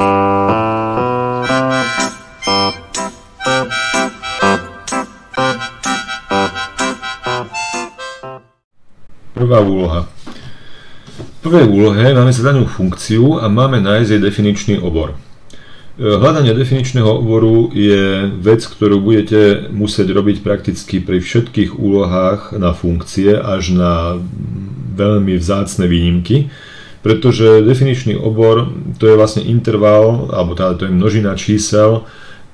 Prvá úloha. V prvej úlohe máme zadanú funkciu a máme nájsť jej definičný obor. Hľadanie definičného oboru je vec, ktorú budete musieť robiť prakticky pri všetkých úlohách na funkcie až na veľmi vzácne výnimky, pretože definičný obor to je vlastne interval, alebo to je množina čísel,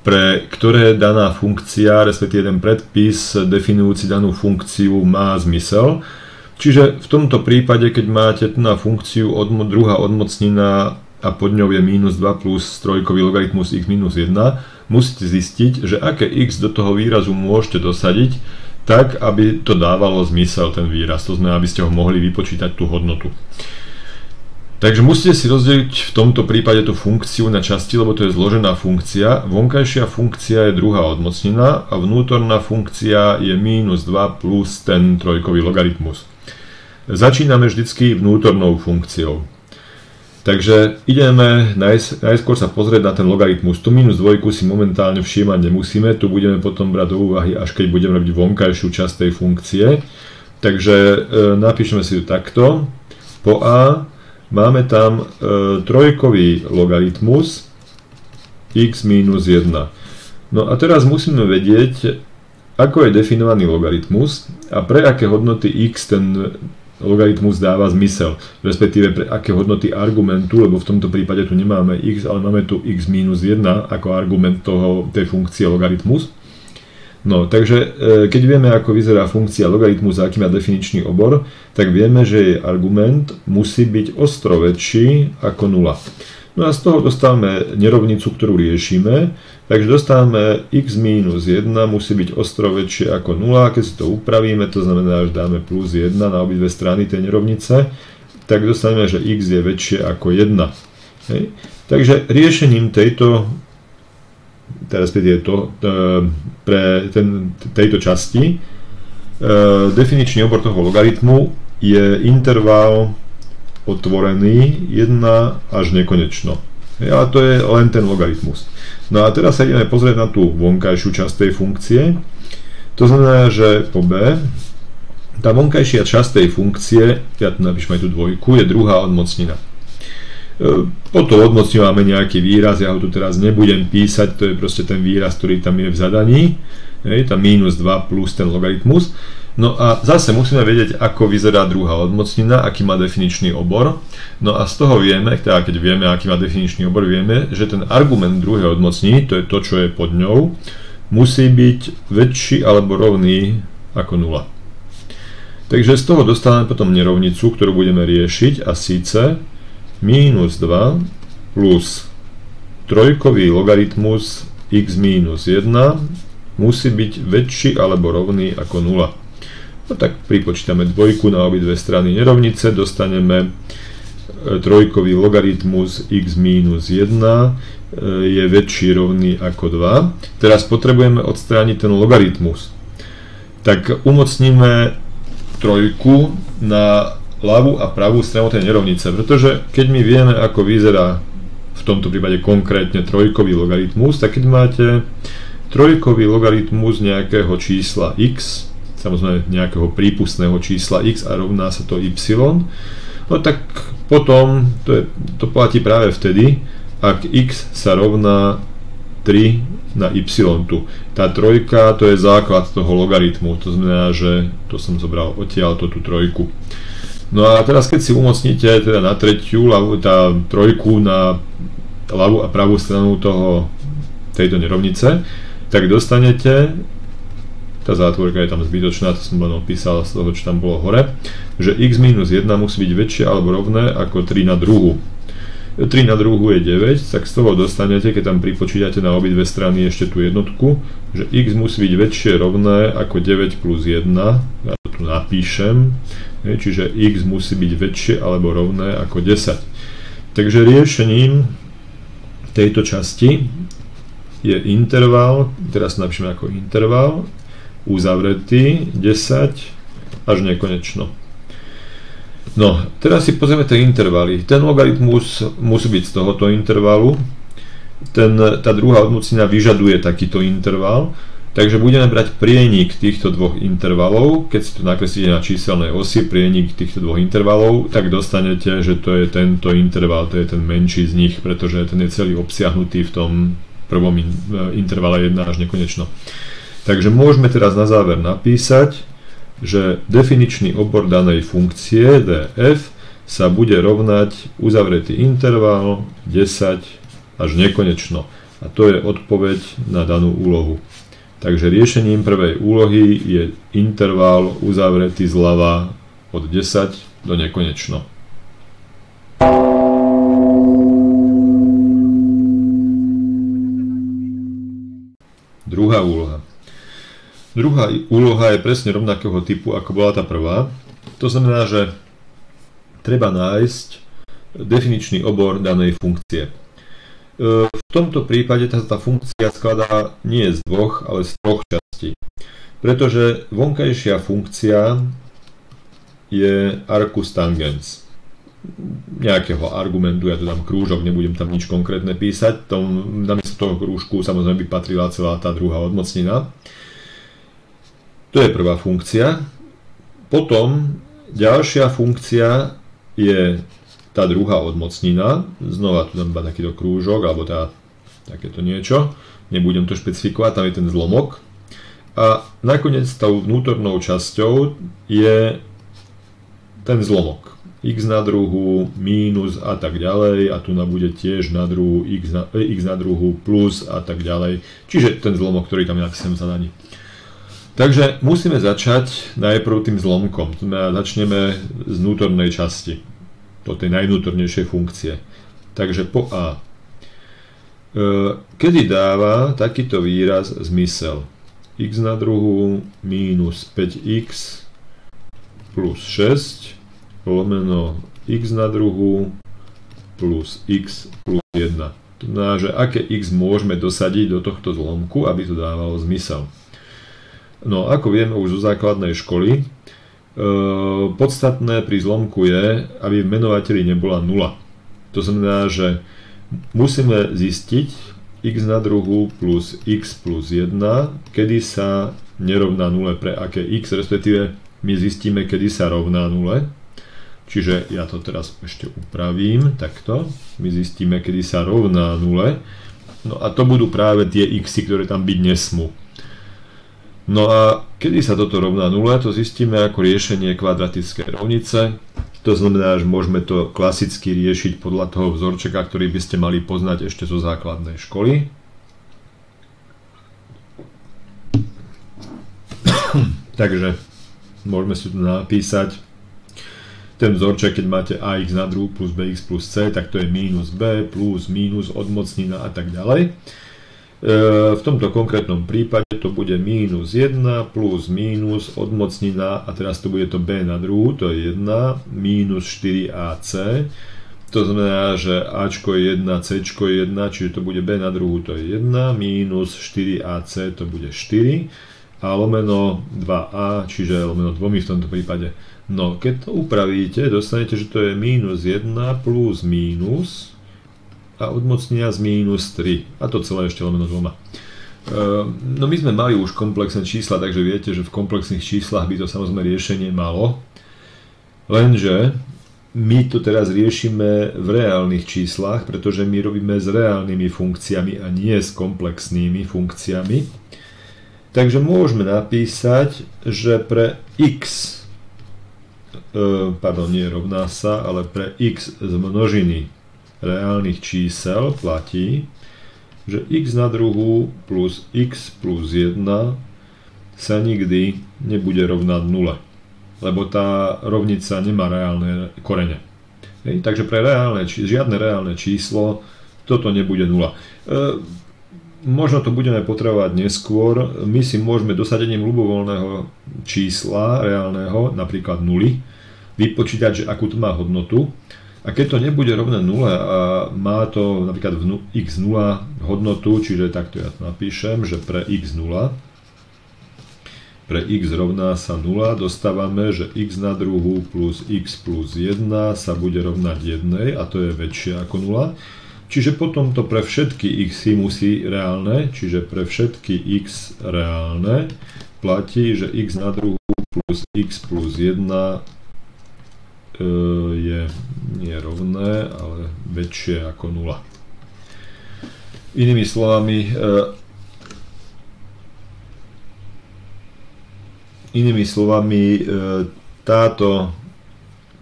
pre ktoré daná funkcia, respektíve jeden predpis definujúci danú funkciu má zmysel. Čiže v tomto prípade, keď máte tu na funkciu druhá odmocnina a pod ňou je minus 2 plus trojkový logaritmus x minus 1, musíte zistiť, že aké x do toho výrazu môžete dosadiť, tak aby to dávalo zmysel ten výraz, to znamená, aby ste ho mohli vypočítať tú hodnotu. Takže musíte si rozdeliť v tomto prípade tú funkciu na časti, lebo to je zložená funkcia. Vonkajšia funkcia je druhá odmocnina a vnútorná funkcia je minus 2 plus ten trojkový logaritmus. Začíname vždycky vnútornou funkciou. Takže ideme najskôr sa pozrieť na ten logaritmus. Tu minus dvojku si momentálne všímať nemusíme, tu budeme potom brať do úvahy, až keď budeme robiť vonkajšiu časť tej funkcie. Takže napíšeme si ju takto. Po a máme tam trojkový logaritmus x minus 1. No a teraz musíme vedieť, ako je definovaný logaritmus a pre aké hodnoty x ten logaritmus dáva zmysel, respektíve pre aké hodnoty argumentu, lebo v tomto prípade tu nemáme x, ale máme tu x minus 1 ako argument tej funkcie logaritmus. No, takže keď vieme, ako vyzerá funkcia logaritmus a aký má definičný obor, tak vieme, že jej argument musí byť ostro väčší ako 0. No a z toho dostávame nerovnicu, ktorú riešime, takže dostávame x minus 1 musí byť ostro väčšie ako 0, keď si to upravíme, to znamená, že dáme plus 1 na obidve strany tej nerovnice, tak dostaneme, že x je väčšie ako 1. Hej. Takže riešením tejto časti definičný obor toho logaritmu je interval otvorený 1 až nekonečno. Ale to je len ten logaritmus. No a teraz sa ideme pozrieť na tú vonkajšiu časť tej funkcie. To znamená, že po b tá vonkajšia časť tej funkcie, ja tu napíšem aj tú dvojku, je druhá odmocnina. Po to odmocninu máme nejaký výraz, ja ho tu teraz nebudem písať, to je proste ten výraz, ktorý tam je v zadaní. Tam minus 2 plus ten logaritmus. No a zase musíme vedieť, ako vyzerá druhá odmocnina, aký má definičný obor. No a z toho vieme, teda keď vieme, aký má definičný obor, vieme, že ten argument druhej odmocniny, to je to, čo je pod ňou, musí byť väčší alebo rovný ako 0. Takže z toho dostávame potom nerovnicu, ktorú budeme riešiť, a síce minus 2 plus trojkový logaritmus x minus 1 musí byť väčší alebo rovný ako 0. No tak pripočítame dvojku na obidve strany nerovnice, dostaneme trojkový logaritmus x minus 1 je väčší rovný ako 2. Teraz potrebujeme odstrániť ten logaritmus. Tak umocníme trojku na ľavú a pravú stranu tej nerovnice, pretože keď my vieme, ako vyzerá v tomto prípade konkrétne trojkový logaritmus, tak keď máte trojkový logaritmus nejakého čísla x, samozrejme nejakého prípustného čísla x a rovná sa to y, no tak potom to platí práve vtedy, ak x sa rovná 3 na y tu. Tá trojka, to je základ toho logaritmu, to znamená, že to som zobral odtiaľ tú trojku. No a teraz keď si umocníte teda na tretiu, tá trojku na ľavú a pravú stranu tejto nerovnice, tak dostanete, tá zátvorka je tam zbytočná, to som len opísal z toho, čo tam bolo hore, že x minus 1 musí byť väčšie alebo rovné ako 3 na druhu. 3 na druhu je 9, tak z toho dostanete, keď tam pripočítate na obidve strany ešte tú jednotku, že x musí byť väčšie rovné ako 9 plus 1, ja to tu napíšem, čiže x musí byť väčšie alebo rovné ako 10. Takže riešením tejto časti je interval, teraz napíšeme ako interval, uzavretý 10 až nekonečno. No, teraz si pozrieme tie intervaly. Ten logaritmus musí byť z tohoto intervalu, tá druhá odmocnina vyžaduje takýto interval, takže budeme brať prienik týchto dvoch intervalov. Keď si to nakreslíte na číselnej osi, prienik týchto dvoch intervalov, tak dostanete, že to je tento interval, to je ten menší z nich, pretože ten je celý obsiahnutý v tom prvom intervale 1 až nekonečno. Takže môžeme teraz na záver napísať, že definičný obor danej funkcie df sa bude rovnať uzavretý interval 10 až nekonečno. A to je odpoveď na danú úlohu. Takže riešením prvej úlohy je interval uzavretý zľava od 10 do nekonečno. Druhá úloha. Druhá úloha je presne rovnakého typu, ako bola tá prvá. To znamená, že treba nájsť definičný obor danej funkcie. V tomto prípade tá funkcia skladá nie z dvoch, ale z troch častí. Pretože vonkajšia funkcia je arcus tangens. Nejakého argumentu, ja tu dám krúžok, nebudem tam nič konkrétne písať. Namiesto toho krúžku samozrejme by patrila celá tá druhá odmocnina. To je prvá funkcia. Potom ďalšia funkcia je tá druhá odmocnina, znova tu dám iba takýto krúžok, alebo takéto niečo, nebudem to špecifikovať, tam je ten zlomok. A nakoniec tou vnútornou časťou je ten zlomok. X na druhu, mínus a tak ďalej, a tu bude tiež na druhu x na druhu plus a tak ďalej. Čiže ten zlomok, ktorý tam je napísaný v zadaní. Takže musíme začať najprv tým zlomkom. Začneme z vnútornej časti. Do tej najvnútornejšej funkcie. Takže po A. Kedy dáva takýto výraz zmysel? X na druhu minus 5x plus 6 lomeno x na druhu plus x plus 1. To znamená, že aké x môžeme dosadiť do tohto zlomku, aby to dávalo zmysel. No, ako vieme už zo základnej školy, podstatné pri zlomku je, aby v menovateli nebola 0. To znamená, že musíme zistiť x na druhu plus x plus 1, kedy sa nerovná 0 pre aké x, respektíve my zistíme, kedy sa rovná 0. Čiže ja to teraz ešte upravím, takto. My zistíme, kedy sa rovná 0. No a to budú práve tie x, ktoré tam byť nesmú. No a kedy sa toto rovná 0, to zistíme ako riešenie kvadratickej rovnice. To znamená, že môžeme to klasicky riešiť podľa toho vzorčeka, ktorý by ste mali poznať ešte zo základnej školy. Takže môžeme si tu napísať ten vzorček, keď máte ax na druhu plus bx plus c, tak to je minus b plus minus odmocnina a tak ďalej. V tomto konkrétnom prípade to bude minus 1 plus minus odmocnina a teraz to bude to b na druhu, to je 1, minus 4ac. To znamená, že ačko je 1, cčko je 1, čiže to bude b na druhu, to je 1, minus 4ac, to bude 4 a lomeno 2a, čiže lomeno 2 v tomto prípade. No, keď to upravíte, dostanete, že to je minus 1 plus minus a odmocnina z minus 3. A to celé ešte lomeno 2. No my sme mali už komplexné čísla, takže viete, že v komplexných číslach by to samozrejme riešenie malo. Lenže my to teraz riešime v reálnych číslach, pretože my robíme s reálnymi funkciami a nie s komplexnými funkciami. Takže môžeme napísať, že pre x, nie rovná sa, ale pre x z množiny reálnych čísel platí, že x na druhu plus x plus 1 sa nikdy nebude rovnať 0, lebo tá rovnica nemá reálne korene. Takže pre žiadne reálne číslo toto nebude 0. Možno to budeme potrebovať neskôr. My si môžeme dosadením ľubovoľného čísla reálneho, napríklad 0, vypočítať, že akú to má hodnotu. A keď to nebude rovné 0 a má to napríklad x0 hodnotu, čiže takto ja to napíšem, že pre x0, pre x rovná sa 0, dostávame, že x na druhu plus x plus 1 sa bude rovnať 1 a to je väčšie ako 0. Čiže potom to pre všetky x musí reálne, čiže pre všetky x reálne platí, že x na druhu plus x plus 1 je nie rovné, ale väčšie ako 0. Inými slovami,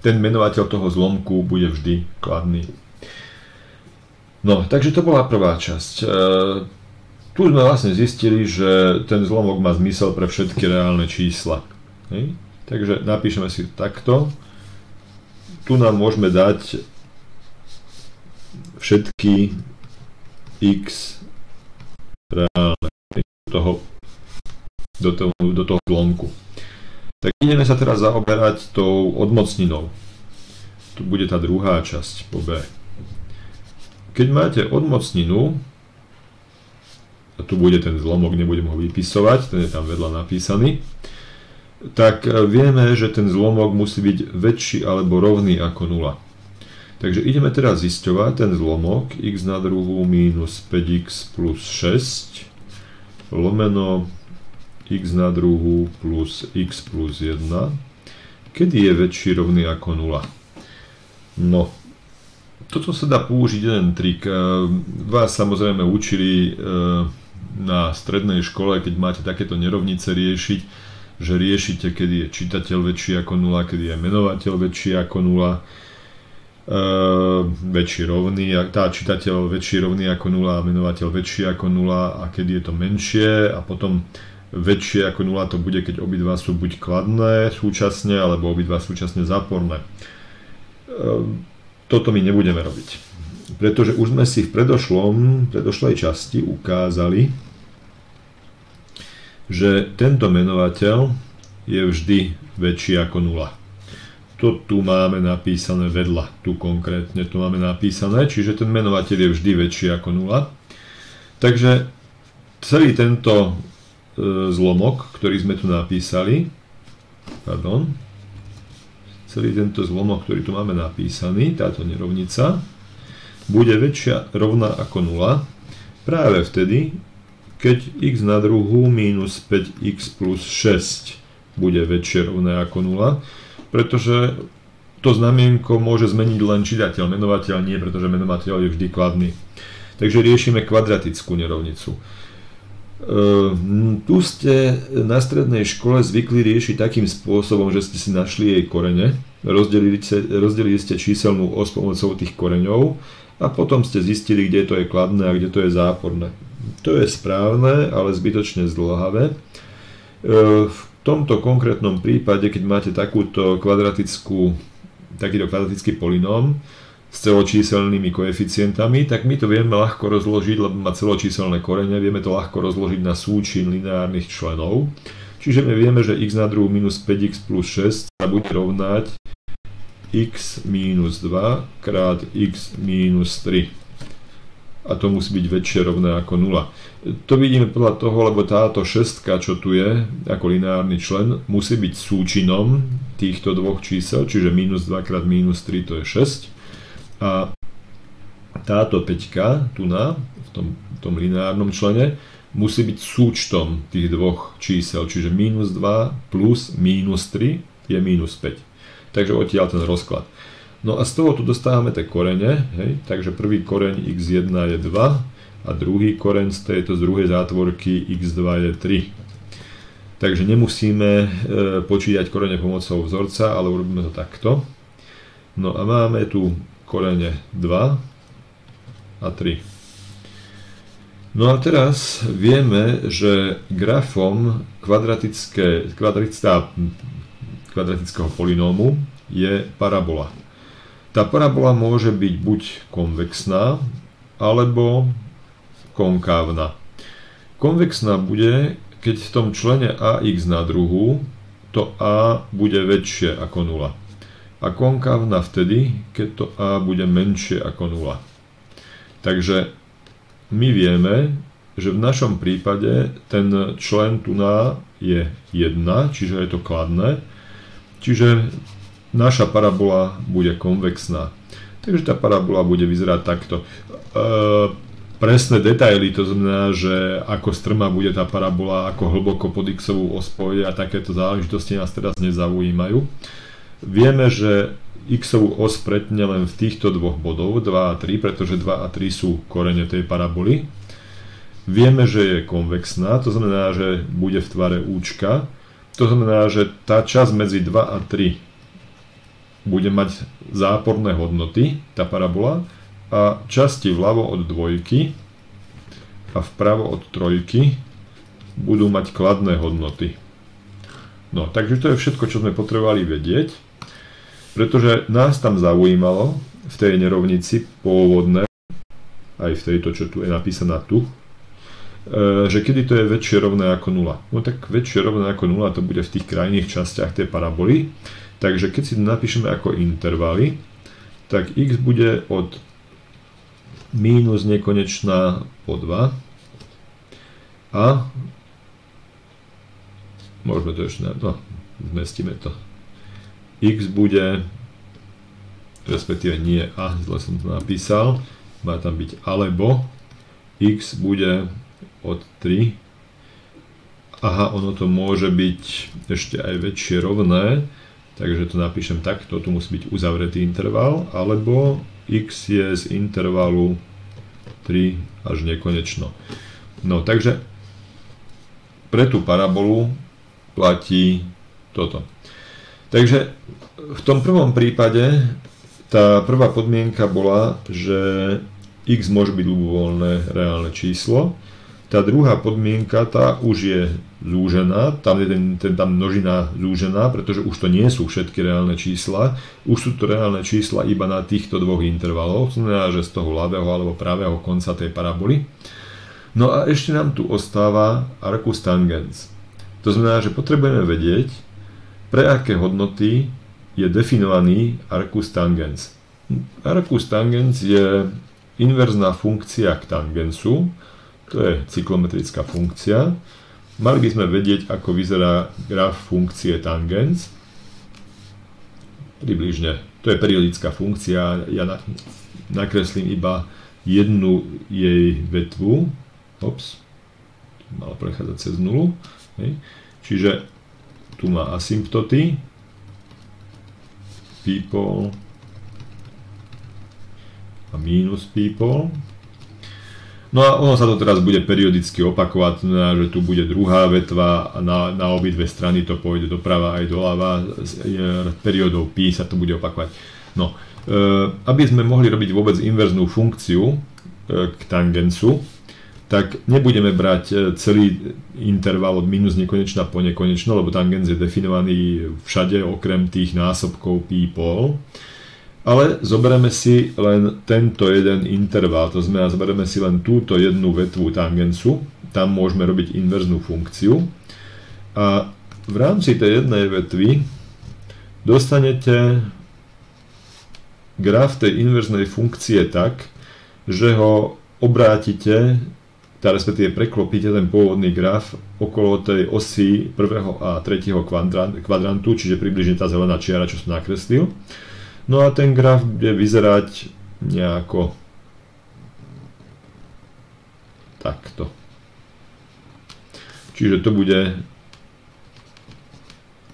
ten menovateľ toho zlomku bude vždy kladný. No, takže to bola prvá časť. Tu sme vlastne zistili, že ten zlomok má zmysel pre všetky reálne čísla. Hej? Takže napíšeme si takto. Tu nám môžeme dať všetky x reálne do toho zlomku. Tak ideme sa teraz zaoberať tou odmocninou. Tu bude tá druhá časť po B. Keď máte odmocninu, a tu bude ten zlomok, nebudem ho vypisovať, ten je tam vedľa napísaný, tak vieme, že ten zlomok musí byť väčší alebo rovný ako 0. Takže ideme teraz zisťovať ten zlomok x na druhu minus 5x plus 6 lomeno x na druhu plus x plus 1, kedy je väčší rovný ako 0. No, toto sa dá použiť jeden trik. Vás samozrejme učili na strednej škole, keď máte takéto nerovnice riešiť, že riešite, kedy je čitateľ väčší ako 0, kedy je menovateľ väčší ako 0, väčší rovný, tá čitateľ väčší rovný ako 0 a menovateľ väčší ako 0 a kedy je to menšie a potom väčšie ako 0 to bude, keď obidva sú buď kladné súčasne, alebo obidva súčasne záporné. Toto my nebudeme robiť, pretože už sme si v predošlej časti ukázali, že tento menovateľ je vždy väčší ako 0. To tu máme napísané vedľa, tu konkrétne to máme napísané, čiže ten menovateľ je vždy väčší ako 0. Takže celý tento zlomok, ktorý sme tu napísali, celý tento zlomok, ktorý tu máme napísaný, táto nerovnica, bude väčšia rovná ako 0 práve vtedy, keď x na druhu minus 5x plus 6 bude väčšie rovné ako 0, pretože to znamienko môže zmeniť len čitateľ, menovateľ nie, pretože menovateľ je vždy kladný. Takže riešime kvadratickú nerovnicu. Tu ste na strednej škole zvykli riešiť takým spôsobom, že ste si našli jej korene, rozdelili ste číselnú os pomocou tých koreňov a potom ste zistili, kde to je kladné a kde to je záporné. To je správne, ale zbytočne zdĺhavé. V tomto konkrétnom prípade, keď máte takýto kvadratický polinóm s celočíselnými koeficientami, tak my to vieme ľahko rozložiť, lebo má celočíselné korene, vieme to ľahko rozložiť na súčin lineárnych členov. Čiže my vieme, že x na druhu minus 5x plus 6 sa bude rovnať x minus 2 krát x minus 3. A to musí byť väčšie rovné ako 0. To vidíme podľa toho, lebo táto šestka, čo tu je, ako lineárny člen, musí byť súčinom týchto dvoch čísel, čiže minus 2 krát minus 3 to je 6. A táto 5, tu v tom lineárnom člene, musí byť súčtom tých dvoch čísel, čiže minus 2 plus minus 3 je minus 5. Takže odtiaľ ten rozklad. No a z toho tu dostávame tie korene, hej? Takže prvý koreň x1 je 2 a druhý koreň z druhej zátvorky x2 je 3. Takže nemusíme počítať korene pomocou vzorca, ale urobíme to takto. No a máme tu korene 2 a 3. No a teraz vieme, že grafom kvadratického polinómu je parabola. Tá parabola môže byť buď konvexná, alebo konkávna. Konvexná bude, keď v tom člene ax na druhu to a bude väčšie ako 0. A konkávna vtedy, keď to a bude menšie ako 0. Takže my vieme, že v našom prípade ten člen tu na je 1, čiže je to kladné. Čiže naša parabola bude konvexná. Takže tá parabola bude vyzerať takto. Presné detaily, to znamená, že ako strmá bude tá parabola, ako hlboko pod x-ovú os pôjde a takéto záležitosti nás teraz nezaujímajú. Vieme, že x-ovú os pretne len v týchto dvoch bodov, 2 a 3, pretože 2 a 3 sú korene tej paraboly. Vieme, že je konvexná, to znamená, že bude v tvare účka. To znamená, že tá časť medzi 2 a 3 bude mať záporné hodnoty, tá parabola, a časti vľavo od dvojky a vpravo od trojky budú mať kladné hodnoty. No, takže to je všetko, čo sme potrebovali vedieť, pretože nás tam zaujímalo v tej nerovnici pôvodné, aj v tejto, čo tu je napísaná tu, že kedy to je väčšie rovné ako 0. No tak väčšie rovné ako 0 to bude v tých krajných častiach tej paraboly. Takže keď si to napíšeme ako intervaly, tak x bude od minus nekonečná po 2 a môžeme to ešte, no, zmestíme to. X bude, respektíve nie a, zle som to napísal, má tam byť alebo, x bude od 3. Aha, ono to môže byť ešte aj väčšie rovné, takže to napíšem takto, tu musí byť uzavretý interval, alebo x je z intervalu 3 až nekonečno. No, takže pre tú parabolu platí toto. Takže v tom prvom prípade tá prvá podmienka bola, že x môže byť ľubovoľné reálne číslo. Tá druhá podmienka, tá už je zúžená, tam je tá množina zúžená, pretože už to nie sú všetky reálne čísla, už sú to reálne čísla iba na týchto dvoch intervaloch, to znamená, že z toho ľavého alebo pravého konca tej paraboly. No a ešte nám tu ostáva arcus tangens. To znamená, že potrebujeme vedieť, pre aké hodnoty je definovaný arcus tangens. Arcus tangens je inverzná funkcia k tangensu, to je cyklometrická funkcia. Mali by sme vedieť, ako vyzerá graf funkcie tangens. Približne, to je periodická funkcia, ja nakreslím iba jednu jej vetvu. Ops, malo prechádzať cez nulu. Hej. Čiže tu má asymptoty, people a minus people. No a ono sa to teraz bude periodicky opakovať, že tu bude druhá vetva a na obidve strany to pôjde doprava aj doľava, periódou pi sa to bude opakovať. No, aby sme mohli robiť vôbec inverznú funkciu k tangensu, tak nebudeme brať celý interval od minus nekonečna po nekonečno, lebo tangens je definovaný všade okrem tých násobkov pi pol. Ale zoberieme si len tento jeden interval, to znamená, zoberieme si len túto jednu vetvu tangensu, tam môžeme robiť inverznú funkciu a v rámci tej jednej vetvy dostanete graf tej inverznej funkcie tak, že ho obrátite, respektíve preklopíte ten pôvodný graf okolo tej osy prvého a tretieho kvadrantu, čiže približne tá zelená čiara, čo som nakreslil. No a ten graf bude vyzerať nejako takto. Čiže to bude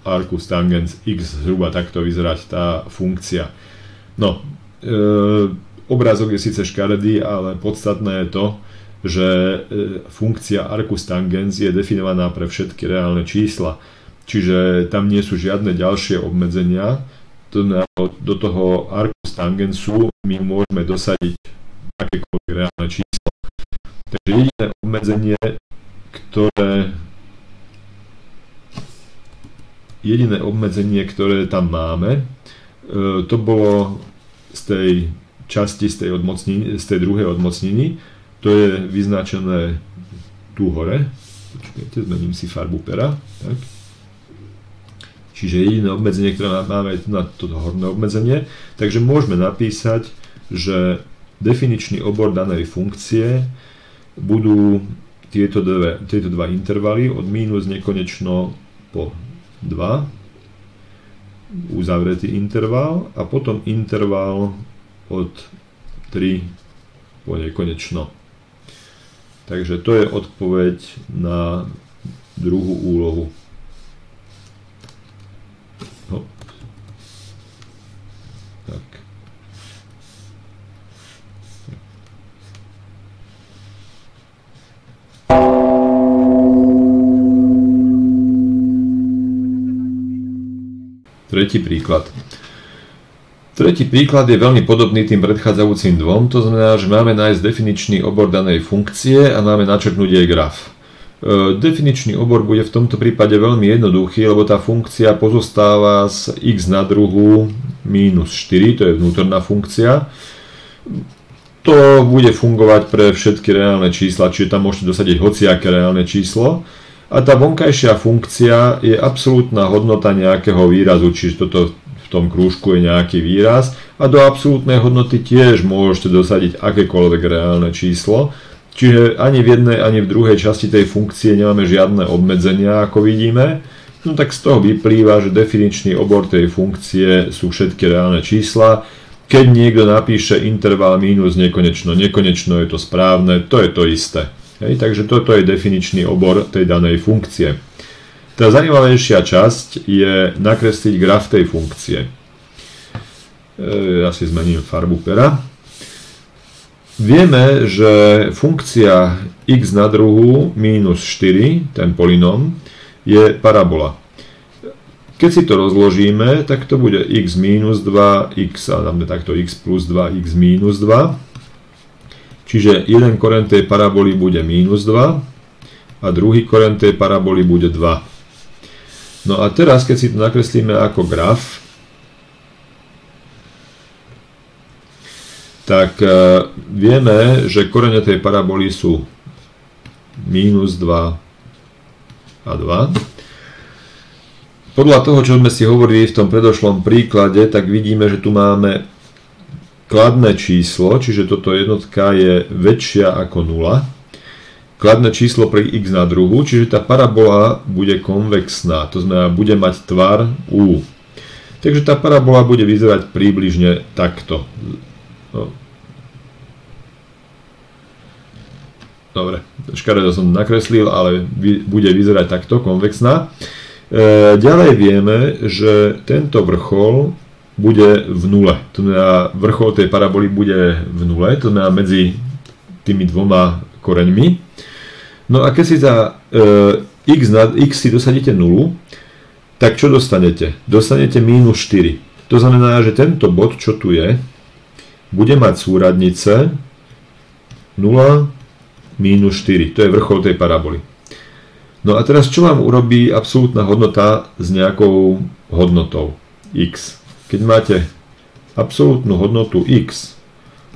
arcus tangens x, zhruba takto vyzerať tá funkcia. No, obrázok je síce škaredý, ale podstatné je to, že funkcia arcus tangens je definovaná pre všetky reálne čísla. Čiže tam nie sú žiadne ďalšie obmedzenia. Do toho arcus tangensu my môžeme dosadiť akékoľvek reálne číslo. Takže jediné obmedzenie, ktoré tam máme, to bolo z tej časti, z tej druhej odmocniny, to je vyznačené tu hore. Počkajte, zmením si farbu pera. Tak. Čiže jediné obmedzenie, ktoré máme na toto horné obmedzenie. Takže môžeme napísať, že definičný obor danej funkcie budú tieto dva intervaly od minus nekonečno po 2, uzavretý interval, a potom interval od 3 po nekonečno. Takže to je odpoveď na druhú úlohu. Tak. Tretí príklad. Tretí príklad je veľmi podobný tým predchádzajúcim dvom, to znamená, že máme nájsť definičný obor danej funkcie a máme načrtnúť jej graf. Definičný obor bude v tomto prípade veľmi jednoduchý, lebo tá funkcia pozostáva z x na druhu minus 4, to je vnútorná funkcia. To bude fungovať pre všetky reálne čísla, čiže tam môžete dosadiť hociaké reálne číslo. A tá vonkajšia funkcia je absolútna hodnota nejakého výrazu, čiže toto v tom krúžku je nejaký výraz. A do absolútnej hodnoty tiež môžete dosadiť akékoľvek reálne číslo. Čiže ani v jednej, ani v druhej časti tej funkcie nemáme žiadne obmedzenia, ako vidíme. No tak z toho vyplýva, že definičný obor tej funkcie sú všetky reálne čísla. Keď niekto napíše interval mínus nekonečno, nekonečno je to správne, to je to isté. Hej, takže toto je definičný obor tej danej funkcie. Tá zaujímavejšia časť je nakresliť graf tej funkcie. Ja si zmením farbu pera. Vieme, že funkcia x na druhu minus 4, ten polynóm, je parabola. Keď si to rozložíme, tak to bude x minus 2, x a dáme takto x plus 2, x minus 2. Čiže jeden koren tej paraboly bude minus 2 a druhý koren tej paraboly bude 2. No a teraz, keď si to nakreslíme ako graf, tak vieme, že korene tej paraboly sú minus 2 a 2. Podľa toho, čo sme si hovorili v tom predošlom príklade, tak vidíme, že tu máme kladné číslo, čiže toto jednotka je väčšia ako 0. Kladné číslo pre x na druhu, čiže tá parabola bude konvexná, to znamená, bude mať tvar U. Takže tá parabola bude vyzerať približne takto. No. Dobre, škaredo som nakreslil, ale bude vyzerať takto, konvexná. Ďalej vieme, že tento vrchol bude v nule. To znamená, vrchol tej paraboly bude v nule, to znamená medzi tými dvoma koreňmi. No a keď si za x si dosadíte nulu, tak čo dostanete? Dostanete minus 4. To znamená, že tento bod, čo tu je, bude mať súradnice 0, minus 4. To je vrchol tej paraboly. No a teraz čo vám urobí absolútna hodnota s nejakou hodnotou x? Keď máte absolútnu hodnotu x,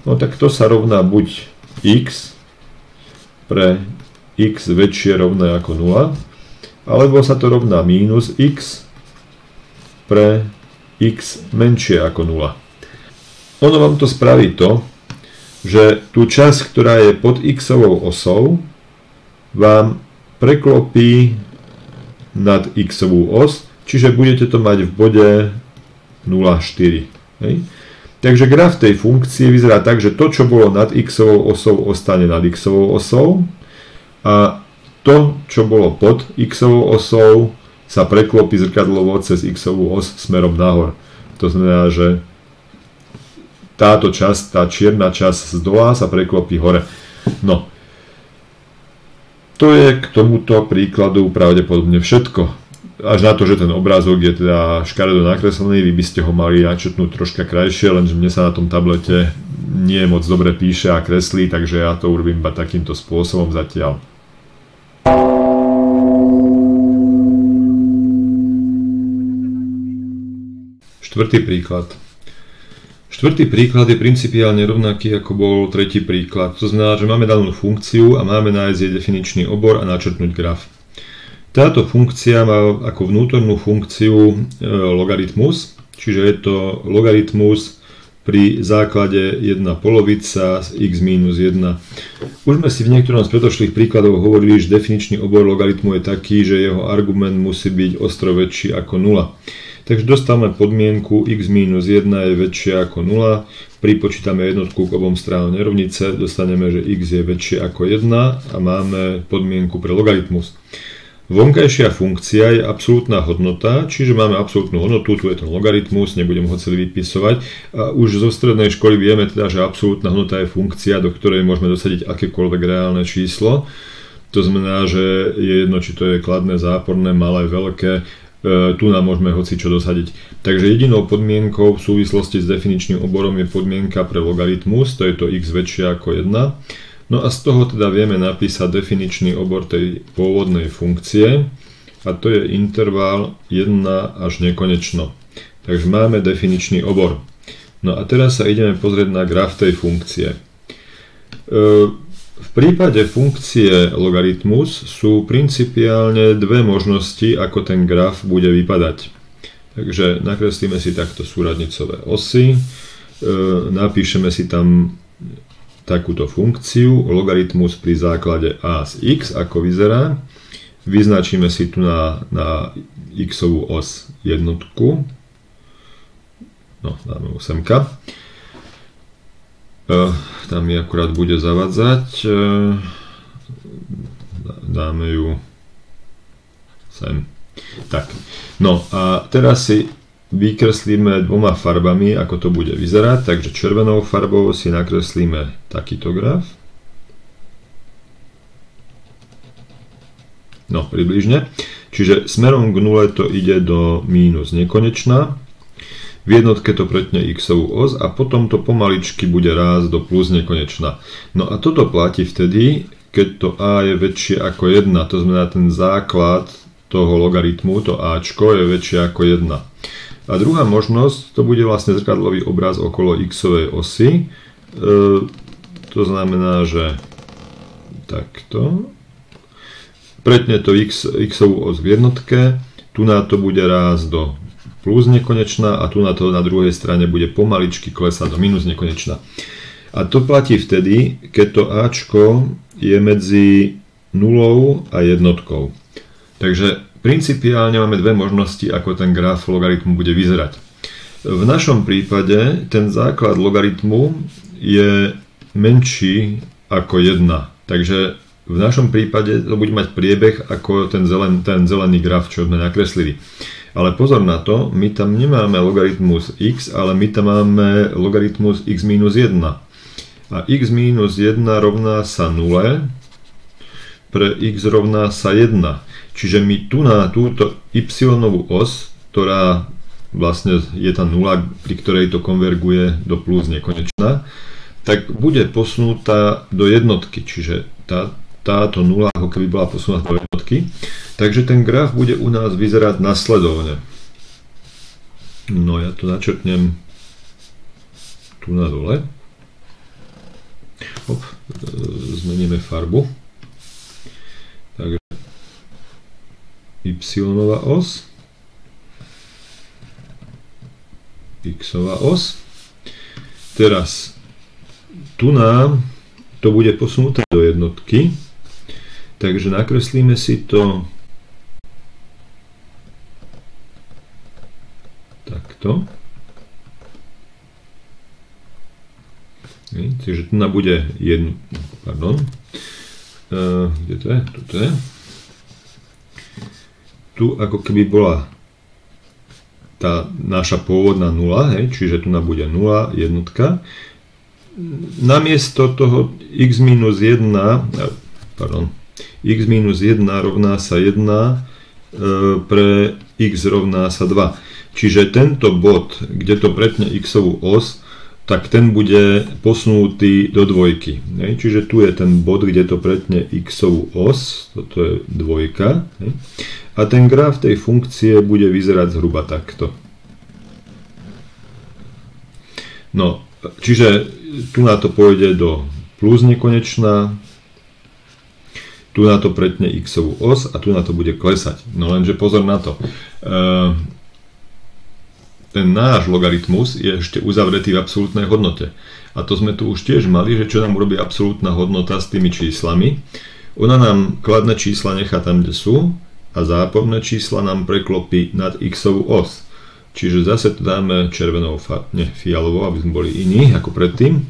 no tak to sa rovná buď x pre x väčšie rovné ako 0, alebo sa to rovná minus x pre x menšie ako 0. Ono vám to spraví to, že tú časť, ktorá je pod x-ovou osou, vám preklopí nad x-ovú os, čiže budete to mať v bode 0,4. Takže graf tej funkcie vyzerá tak, že to, čo bolo nad x-ovou osou, ostane nad x-ovou osou a to, čo bolo pod x-ovou osou, sa preklopí zrkadlovo cez x-ovú os smerom nahor. To znamená, že táto časť, tá čierna časť z dola sa preklopí hore. No, to je k tomuto príkladu pravdepodobne všetko. Až na to, že ten obrázok je teda škaredo nakreslený, vy by ste ho mali načrtnúť troška krajšie, lenže mne sa na tom tablete nie moc dobre píše a kreslí, takže ja to urobím iba takýmto spôsobom zatiaľ. Štvrtý príklad. Štvrtý príklad je principiálne rovnaký, ako bol tretí príklad. To znamená, že máme danú funkciu a máme nájsť jej definičný obor a načrtnúť graf. Táto funkcia má ako vnútornú funkciu logaritmus, čiže je to logaritmus pri základe 1 polovica z x minus 1. Už sme si v niektorom z predošlých príkladov hovorili, že definičný obor logaritmu je taký, že jeho argument musí byť ostro väčší ako 0. Takže dostávame podmienku x minus 1 je väčšie ako 0, pripočítame jednotku k obom stranám nerovnice, dostaneme, že x je väčšie ako 1 a máme podmienku pre logaritmus. Vonkajšia funkcia je absolútna hodnota, čiže máme absolútnu hodnotu, tu je ten logaritmus, nebudem ho celý vypisovať. A už zo strednej školy vieme teda, že absolútna hodnota je funkcia, do ktorej môžeme dosadiť akékoľvek reálne číslo. To znamená, že je jedno, či to je kladné, záporné, malé, veľké, tu nám môžeme hocičo dosadiť. Takže jedinou podmienkou v súvislosti s definičným oborom je podmienka pre logaritmus, to je to x väčšie ako 1. No a z toho teda vieme napísať definičný obor tej pôvodnej funkcie a to je interval 1 až nekonečno. Takže máme definičný obor. No a teraz sa ideme pozrieť na graf tej funkcie. V prípade funkcie logaritmus sú principiálne dve možnosti, ako ten graf bude vypadať. Takže nakreslíme si takto súradnicové osy, napíšeme si tam takúto funkciu, logaritmus pri základe a z x, ako vyzerá. Vyznačíme si tu na x-ovú os jednotku. No, dáme 8. Tam mi akurát bude zavadzať. Dáme ju sem. Tak, no a teraz si vykreslíme dvoma farbami, ako to bude vyzerať. Takže červenou farbou si nakreslíme takýto graf. No, približne. Čiže smerom k nule to ide do mínus nekonečna. V jednotke to pretne x-ovú os a potom to pomaličky bude rásť do plus nekonečna. No a toto platí vtedy, keď to a je väčšie ako 1. To znamená, ten základ toho logaritmu, to ačko, je väčšie ako 1. A druhá možnosť, to bude vlastne zrkadlový obraz okolo x-ovej osy. To znamená, že takto. Pretne to x-ovú os v jednotke, tu na to bude rásť do plus nekonečna a tu na to na druhej strane bude pomaličky klesať do minus nekonečna. A to platí vtedy, keď to ačko je medzi nulou a jednotkou. Takže principiálne máme dve možnosti, ako ten graf logaritmu bude vyzerať. V našom prípade ten základ logaritmu je menší ako 1. Takže v našom prípade to bude mať priebeh ako ten zelený graf, čo sme nakreslili. Ale pozor na to, my tam nemáme logaritmus x, ale my tam máme logaritmus x minus 1. A x minus 1 rovná sa 0, pre x rovná sa 1. Čiže my tu na túto y-ovú os, ktorá vlastne je tá 0, pri ktorej to konverguje do plus nekonečna, tak bude posunutá do jednotky. Čiže táto 0 ako keby bola posunutá do jednotky. Takže ten graf bude u nás vyzerať nasledovne. No ja to načrtnem tu na dole. Zmeníme farbu. Takže y-ová os, x-ová os. Teraz tu nám to bude posunuté do jednotky, takže nakreslíme si to takto. Takže tu nám bude kde to je? Tuto je. Tu ako keby bola tá naša pôvodná 0, čiže tu nám bude 0, jednotka. Namiesto toho x minus 1 rovná sa 1 pre x rovná sa 2. Čiže tento bod, kde to pretne x-ovú os, tak ten bude posunutý do dvojky. Čiže tu je ten bod, kde to pretne x-ovú os, toto je dvojka. A ten graf tej funkcie bude vyzerať zhruba takto. No, čiže tu na to pôjde do plus nekonečna, tu na to pretne x-ovú os a tu na to bude klesať. No lenže pozor na to. ten náš logaritmus je ešte uzavretý v absolútnej hodnote. A to sme tu už tiež mali, že čo nám urobí absolútna hodnota s tými číslami. Ona nám kladné čísla nechá tam, kde sú, a záporné čísla nám preklopí nad x-ovú os. Čiže zase to dáme červenou, fialovou, aby sme boli iní ako predtým.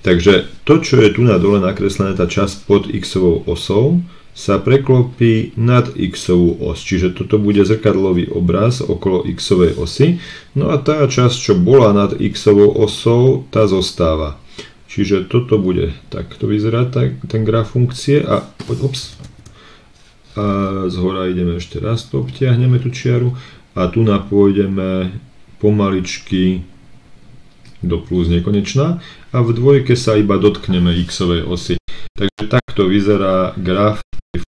Takže to, čo je tu na dole nakreslené, tá časť pod x-ovou osou, sa preklopí nad x-ovú os. Čiže toto bude zrkadlový obraz okolo x-ovej osy. No a tá časť, čo bola nad x-ovou osou, tá zostáva. Čiže toto bude, takto vyzerá ten graf funkcie a zhora ideme ešte raz, to obtiahneme tú čiaru a tu pôjdeme pomaličky do plus nekonečná a v dvojke sa iba dotkneme x-ovej osy. Takže takto vyzerá graf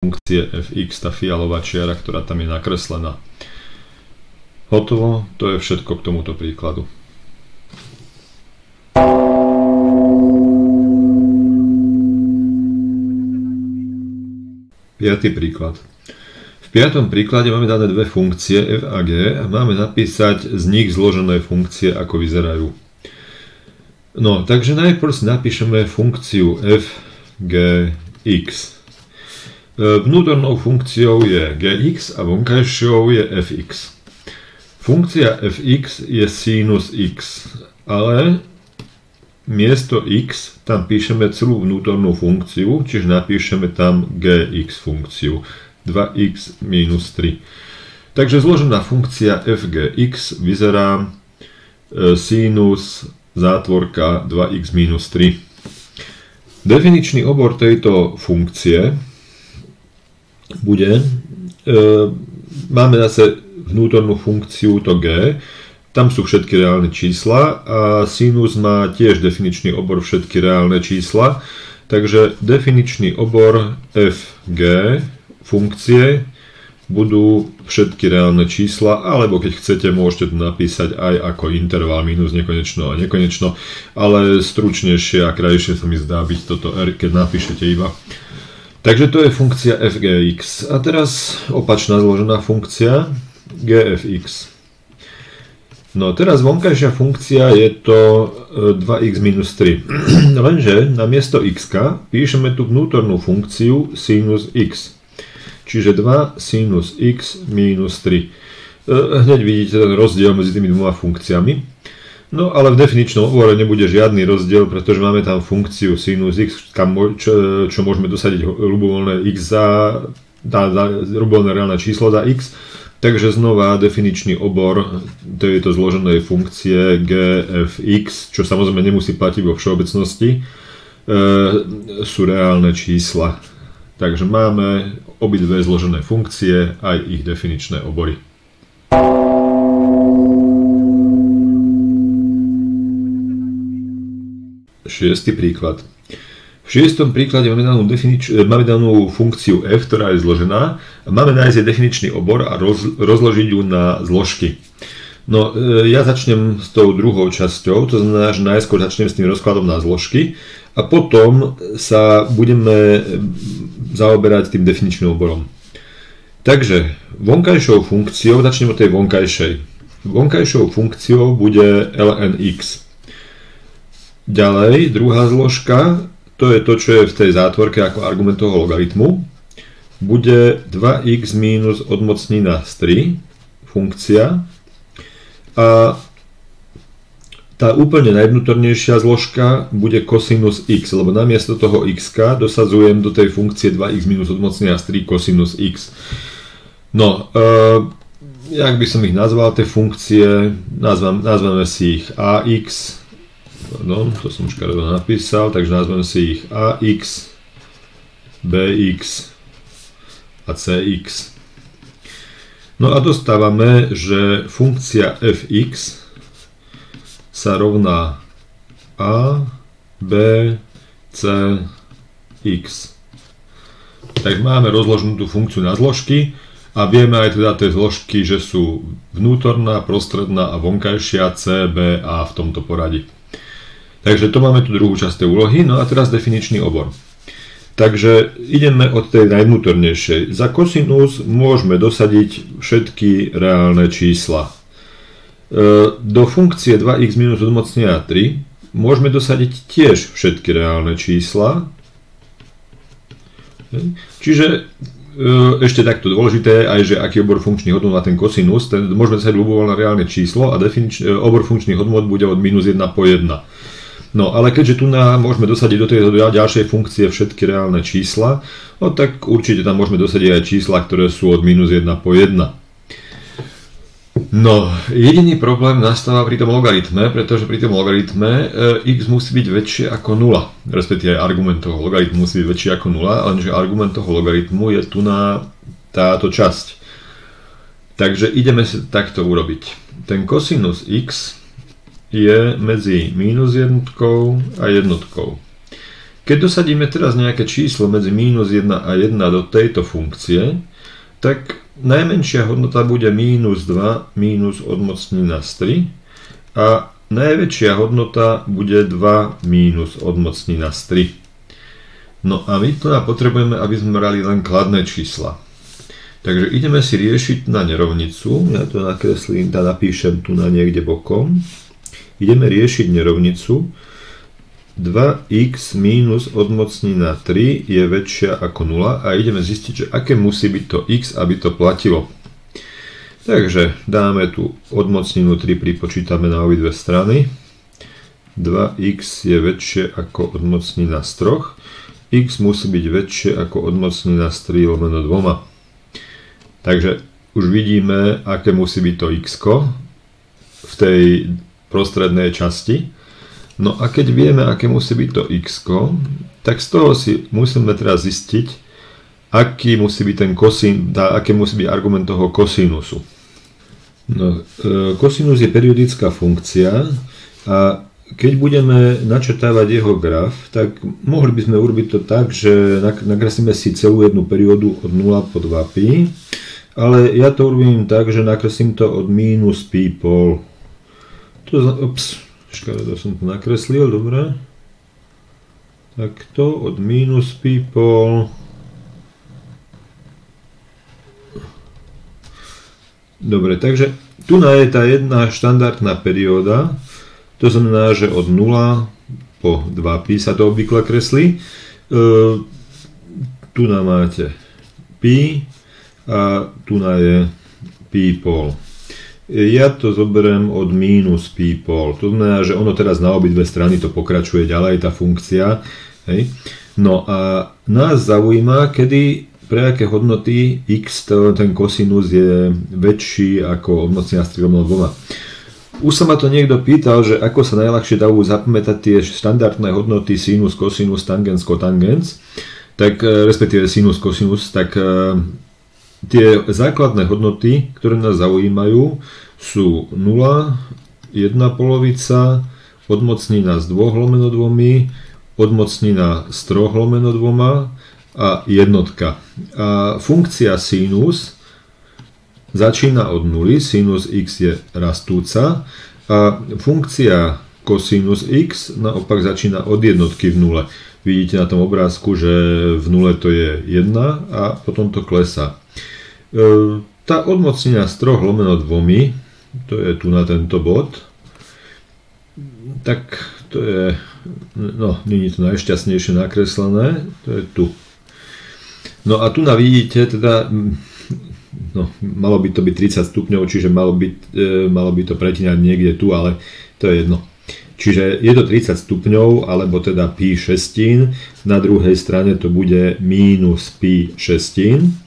funkcie fx, tá fialová čiara, ktorá tam je nakreslená. Hotovo, to je všetko k tomuto príkladu. Piatý príklad. V piatom príklade máme dané dve funkcie f a g a máme napísať z nich zložené funkcie, ako vyzerajú. No, takže najprv si napíšeme funkciu f, g, x. Vnútornou funkciou je gx a vonkajšou je fx. Funkcia fx je sinus x, ale miesto x tam píšeme celú vnútornú funkciu, čiže napíšeme tam gx funkciu, 2x minus 3. Takže zložená funkcia fgx vyzerá sinus zátvorka 2x minus 3. Definičný obor tejto funkcie bude, máme zase vnútornú funkciu to g, tam sú všetky reálne čísla a sinus má tiež definičný obor všetky reálne čísla, takže definičný obor fg funkcie budú všetky reálne čísla, alebo keď chcete, môžete to napísať aj ako interval minus nekonečno a nekonečno, ale stručnejšie a krajšie sa mi zdá byť toto r, keď napíšete iba. Takže to je funkcia fgx. A teraz opačná zložená funkcia gfx. No teraz vonkajšia funkcia je to 2x minus 3. Lenže namiesto x píšeme tú vnútornú funkciu sinus x. Čiže 2 sinus x minus 3. Hneď vidíte ten rozdiel medzi tými dvoma funkciami. No ale v definičnom obore nebude žiadny rozdiel, pretože máme tam funkciu sinus x, čo môžeme dosadiť ľubovoľné x ľubovoľné reálne číslo za x. Takže znova definičný obor tejto zloženej funkcie gfx, čo samozrejme nemusí platiť vo všeobecnosti, sú reálne čísla. Takže máme obidve zložené funkcie, aj ich definičné obory. Šiestý príklad. V šiestom príklade máme danú funkciu f, ktorá je zložená a máme nájsť jej definičný obor a rozložiť ju na zložky. No, ja začnem s tou druhou časťou, to znamená, že najskôr začnem s tým rozkladom na zložky a potom sa budeme zaoberať tým definičným oborom. Takže vonkajšou funkciou, začnem od tej vonkajšej. Vonkajšou funkciou bude lnx. Ďalej, druhá zložka, to je to, čo je v tej zátvorke ako argument toho logaritmu, bude 2x minus odmocnina z 3, funkcia. A tá úplne najvnútornejšia zložka bude cosinus x, lebo namiesto toho x dosadzujem do tej funkcie 2x minus odmocnina z 3 cosinus x. No, jak by som ich nazval, tie funkcie, nazveme si ich ax, no, to som už škaredo napísal, takže nazveme si ich ax, bx a cx. No a dostávame, že funkcia fx sa rovná a, b, c, x. Tak máme rozloženú tú funkciu na zložky a vieme aj teda tie zložky, že sú vnútorná, prostredná a vonkajšia c, b, a v tomto poradí. Takže to máme tu druhú časť tej úlohy, no a teraz definičný obor. Takže ideme od tej najvnútornejšej. Za kosinus môžeme dosadiť všetky reálne čísla. Do funkcie 2x minus odmocnenia 3 môžeme dosadiť tiež všetky reálne čísla. Čiže ešte takto dôležité aj, že aký obor funkčných hodnôt má ten kosinus, môžeme dosadiť ľubovoľné reálne číslo a obor funkčných hodnôt bude od minus 1 po 1. No ale keďže tu môžeme dosadiť do tej ďalšej funkcie všetky reálne čísla, no tak určite tam môžeme dosadiť aj čísla, ktoré sú od minus 1 po 1. No, jediný problém nastáva pri tom logaritme, pretože pri tom logaritme x musí byť väčšie ako 0, respektíve aj argument toho logaritmu musí byť väčší ako 0, lenže argument toho logaritmu je tu na táto časť. Takže ideme si takto urobiť. Ten kosinus x je medzi minus jednotkou a jednotkou. Keď dosadíme teraz nejaké číslo medzi minus 1 a 1 do tejto funkcie, tak najmenšia hodnota bude minus 2 minus odmocnina z 3 a najväčšia hodnota bude 2 minus odmocnina z 3. No a my tu potrebujeme, aby sme brali len kladné čísla. Takže ideme si riešiť na nerovnicu, ja to nakreslím, napíšem tu na niekde bokom. Ideme riešiť nerovnicu 2x minus odmocnina 3 je väčšia ako 0 a ideme zistiť, že aké musí byť to x, aby to platilo. Takže dáme tu odmocninu 3, pripočítame na obidve strany. 2x je väčšie ako odmocnina z 3. X musí byť väčšie ako odmocnina z 3 lomeno 2. Takže už vidíme, aké musí byť to x v tej prostrednej časti. No a keď vieme, aké musí byť to x, tak z toho si musíme teraz zistiť, aký musí byť ten aký musí byť argument toho kosinusu. No, kosinus je periodická funkcia a keď budeme načrtávať jeho graf, tak mohli by sme urobiť to tak, že nakreslíme si celú jednu periódu od 0 po 2π, ale ja to urobím tak, že nakreslím to od minus π pol. To som to nakreslil, dobre. Takto od minus π pol. Dobre, takže tu je tá jedna štandardná perióda. To znamená, že od 0 po 2π sa to obvykle kreslí. Tu máte π a tu je π pol. Ja to zoberiem od minus π pol. To znamená, že ono teraz na obidve strany to pokračuje ďalej, tá funkcia. Hej. No a nás zaujíma, kedy pre aké hodnoty x ten kosinus je väčší ako odmocnina z 3 lomeno 2. Už sa ma to niekto pýtal, že ako sa najľahšie dajú zapamätať tie štandardné hodnoty sinus, kosinus, tangens, kotangens, tak respektíve sinus, kosinus, tak tie základné hodnoty, ktoré nás zaujímajú, sú 0, 1 polovica, odmocnina z 2 lomeno 2, odmocnina z 3 lomeno 2 a jednotka. A funkcia sinus začína od 0, sinus x je rastúca a funkcia kosinus x naopak začína od jednotky v nule. Vidíte na tom obrázku, že v nule to je 1 a potom to klesá. Tá odmocnina z 3 lomeno 2, to je tu na tento bod, tak to je, no, nie je to najšťastnejšie nakreslené, to je tu. No a tu vidíte, teda, no, malo by to byť 30 stupňov, čiže malo by to pretínať niekde tu, ale to je jedno. Čiže je to 30 stupňov, alebo teda π šestín, na druhej strane to bude minus π šestín.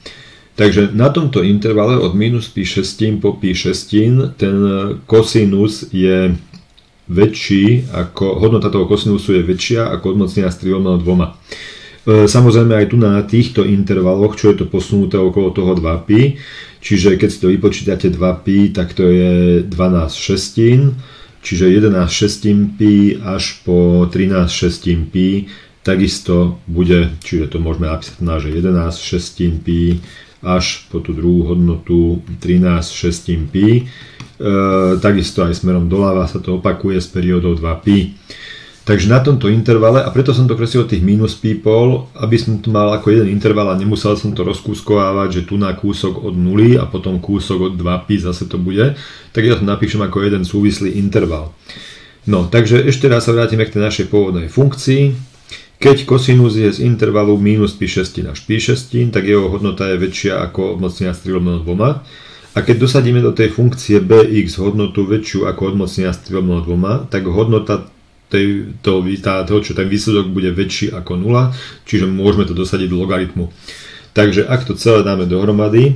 Takže na tomto intervale od minus π šestín po π šestín ten kosinus je väčší, ako hodnota toho kosinusu je väčšia ako odmocnina z 3 lomeno 2. Samozrejme aj tu na týchto intervaloch, čo je to posunuté okolo toho 2π, čiže keď si to vypočítate 2π, tak to je 12 šestín, čiže 11 šestín π až po 13 šestín π, takisto bude, čiže to môžeme napísať na, že 11 šestín π až po tú druhú hodnotu 13 šestín π. Takisto aj smerom doľava sa to opakuje s periódou 2π. Takže na tomto intervale, a preto som to kreslil tých minus people, aby som to mal ako jeden interval a nemusel som to rozkúskovávať, že tu na kúsok od 0 a potom kúsok od 2pi zase to bude, tak ja to napíšem ako jeden súvislý interval. No, takže ešte raz sa vrátime k tej našej pôvodnej funkcii. Keď kosinus je z intervalu minus pi šestín až pi šestín, tak jeho hodnota je väčšia ako odmocnenia z 3/2. A keď dosadíme do tej funkcie bx hodnotu väčšiu ako odmocnenia z 3/2, tak hodnota toho, čo ten výsledok bude väčší ako 0, čiže môžeme to dosadiť do logaritmu. Takže ak to celé dáme dohromady,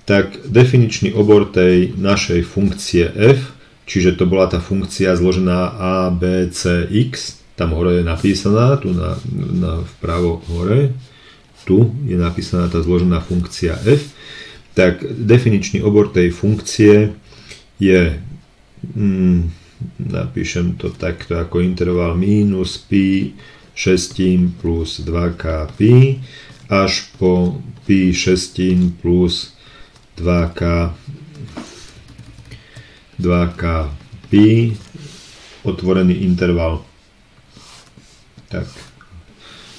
tak definičný obor tej našej funkcie f, čiže to bola tá funkcia zložená a, b, c, x, tam hore je napísaná, tu vpravo hore, tu je napísaná tá zložená funkcia f, tak definičný obor tej funkcie je napíšem to takto ako interval minus pi šestín plus 2k pi až po pi šestín plus 2k pi otvorený interval. Tak.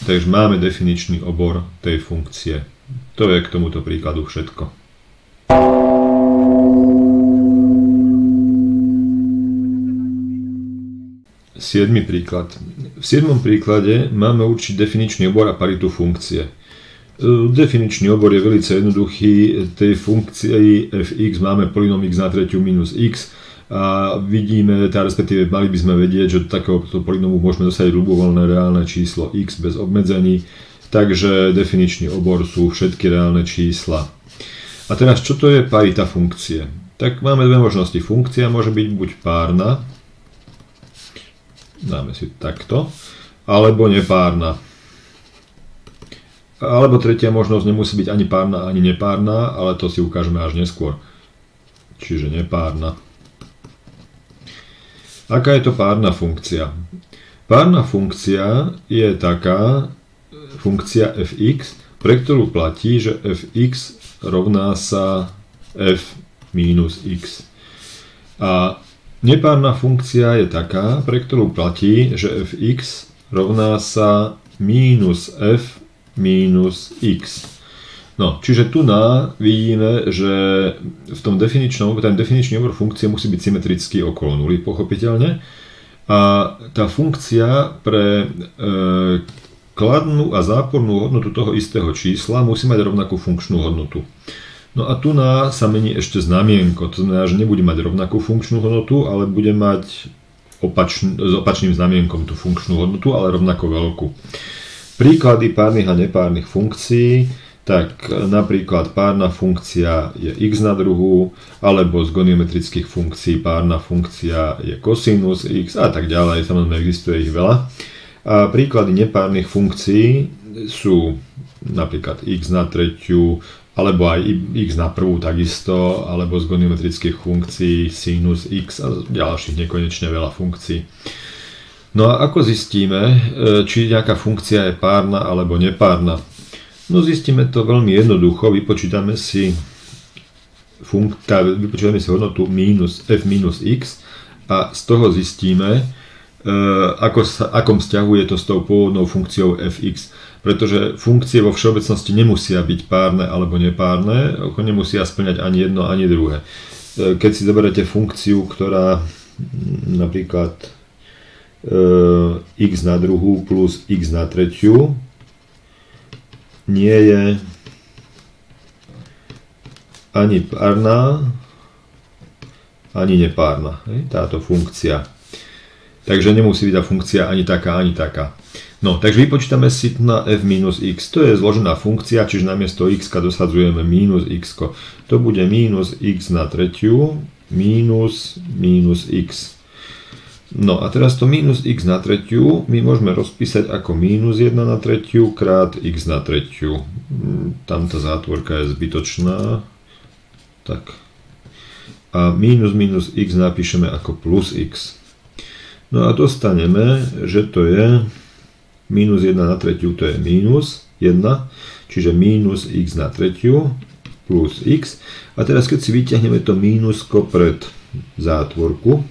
Takže máme definičný obor tej funkcie. To je k tomuto príkladu všetko. Siedmy príklad. V 7. príklade máme určiť definičný obor a paritu funkcie. Definičný obor je veľmi jednoduchý. Tej funkcii fx máme polynóm x na tretiu minus x a vidíme, respektíve mali by sme vedieť, že do takéhoto polynómu môžeme dosať ľubovoľné reálne číslo x bez obmedzení, takže definičný obor sú všetky reálne čísla. A teraz, čo to je parita funkcie? Tak máme dve možnosti. Funkcia môže byť buď párna, dáme si takto, alebo nepárna. Alebo tretia možnosť nemusí byť ani párna, ani nepárna, ale to si ukážeme až neskôr. Čiže nepárna. Aká je to párna funkcia? Párna funkcia je taká funkcia fx, pre ktorú platí, že fx rovná sa f minus x. A nepárna funkcia je taká, pre ktorú platí, že fx rovná sa minus f minus x. No, čiže tu vidíme, že v tom ten definičný obor funkcie musí byť symetrický okolo nuly, pochopiteľne. A tá funkcia pre kladnú a zápornú hodnotu toho istého čísla musí mať rovnakú funkčnú hodnotu. No a tu sa mení ešte znamienko, to znamená, že nebude mať rovnakú funkčnú hodnotu, ale bude mať s opačným znamienkom tú funkčnú hodnotu, ale rovnako veľkú. Príklady párnych a nepárnych funkcií, tak napríklad párna funkcia je x na druhú, alebo z goniometrických funkcií párna funkcia je kosinus x a tak ďalej, samozrejme existuje ich veľa. A príklady nepárnych funkcií sú napríklad x na tretiu, alebo aj x na prvú takisto, alebo z goniometrických funkcií sinus x a ďalších nekonečne veľa funkcií. No a ako zistíme, či nejaká funkcia je párna alebo nepárna? No zistíme to veľmi jednoducho, vypočítame si hodnotu f minus x a z toho zistíme, akom vzťahu je to s tou pôvodnou funkciou fx. Pretože funkcie vo všeobecnosti nemusia byť párne alebo nepárne, nemusia spĺňať ani jedno, ani druhé. Keď si zoberete funkciu, ktorá napríklad x na druhú plus x na tretiu nie je ani párna, ani nepárna, táto funkcia. Takže nemusí byť tá funkcia ani taká, ani taká. No, takže vypočítame si na f minus x. To je zložená funkcia, čiže namiesto x dosadzujeme minus x. To bude minus x na tretiu minus x. No a teraz to minus x na tretiu my môžeme rozpísať ako minus 1 na tretiu krát x na tretiu. Tamto zátvorka je zbytočná. Tak. A minus x napíšeme ako plus x. No a dostaneme, že to je minus 1 na tretiu, to je minus 1, čiže minus x na tretiu plus x. A teraz keď si vyťahneme to mínusko pred zátvorku,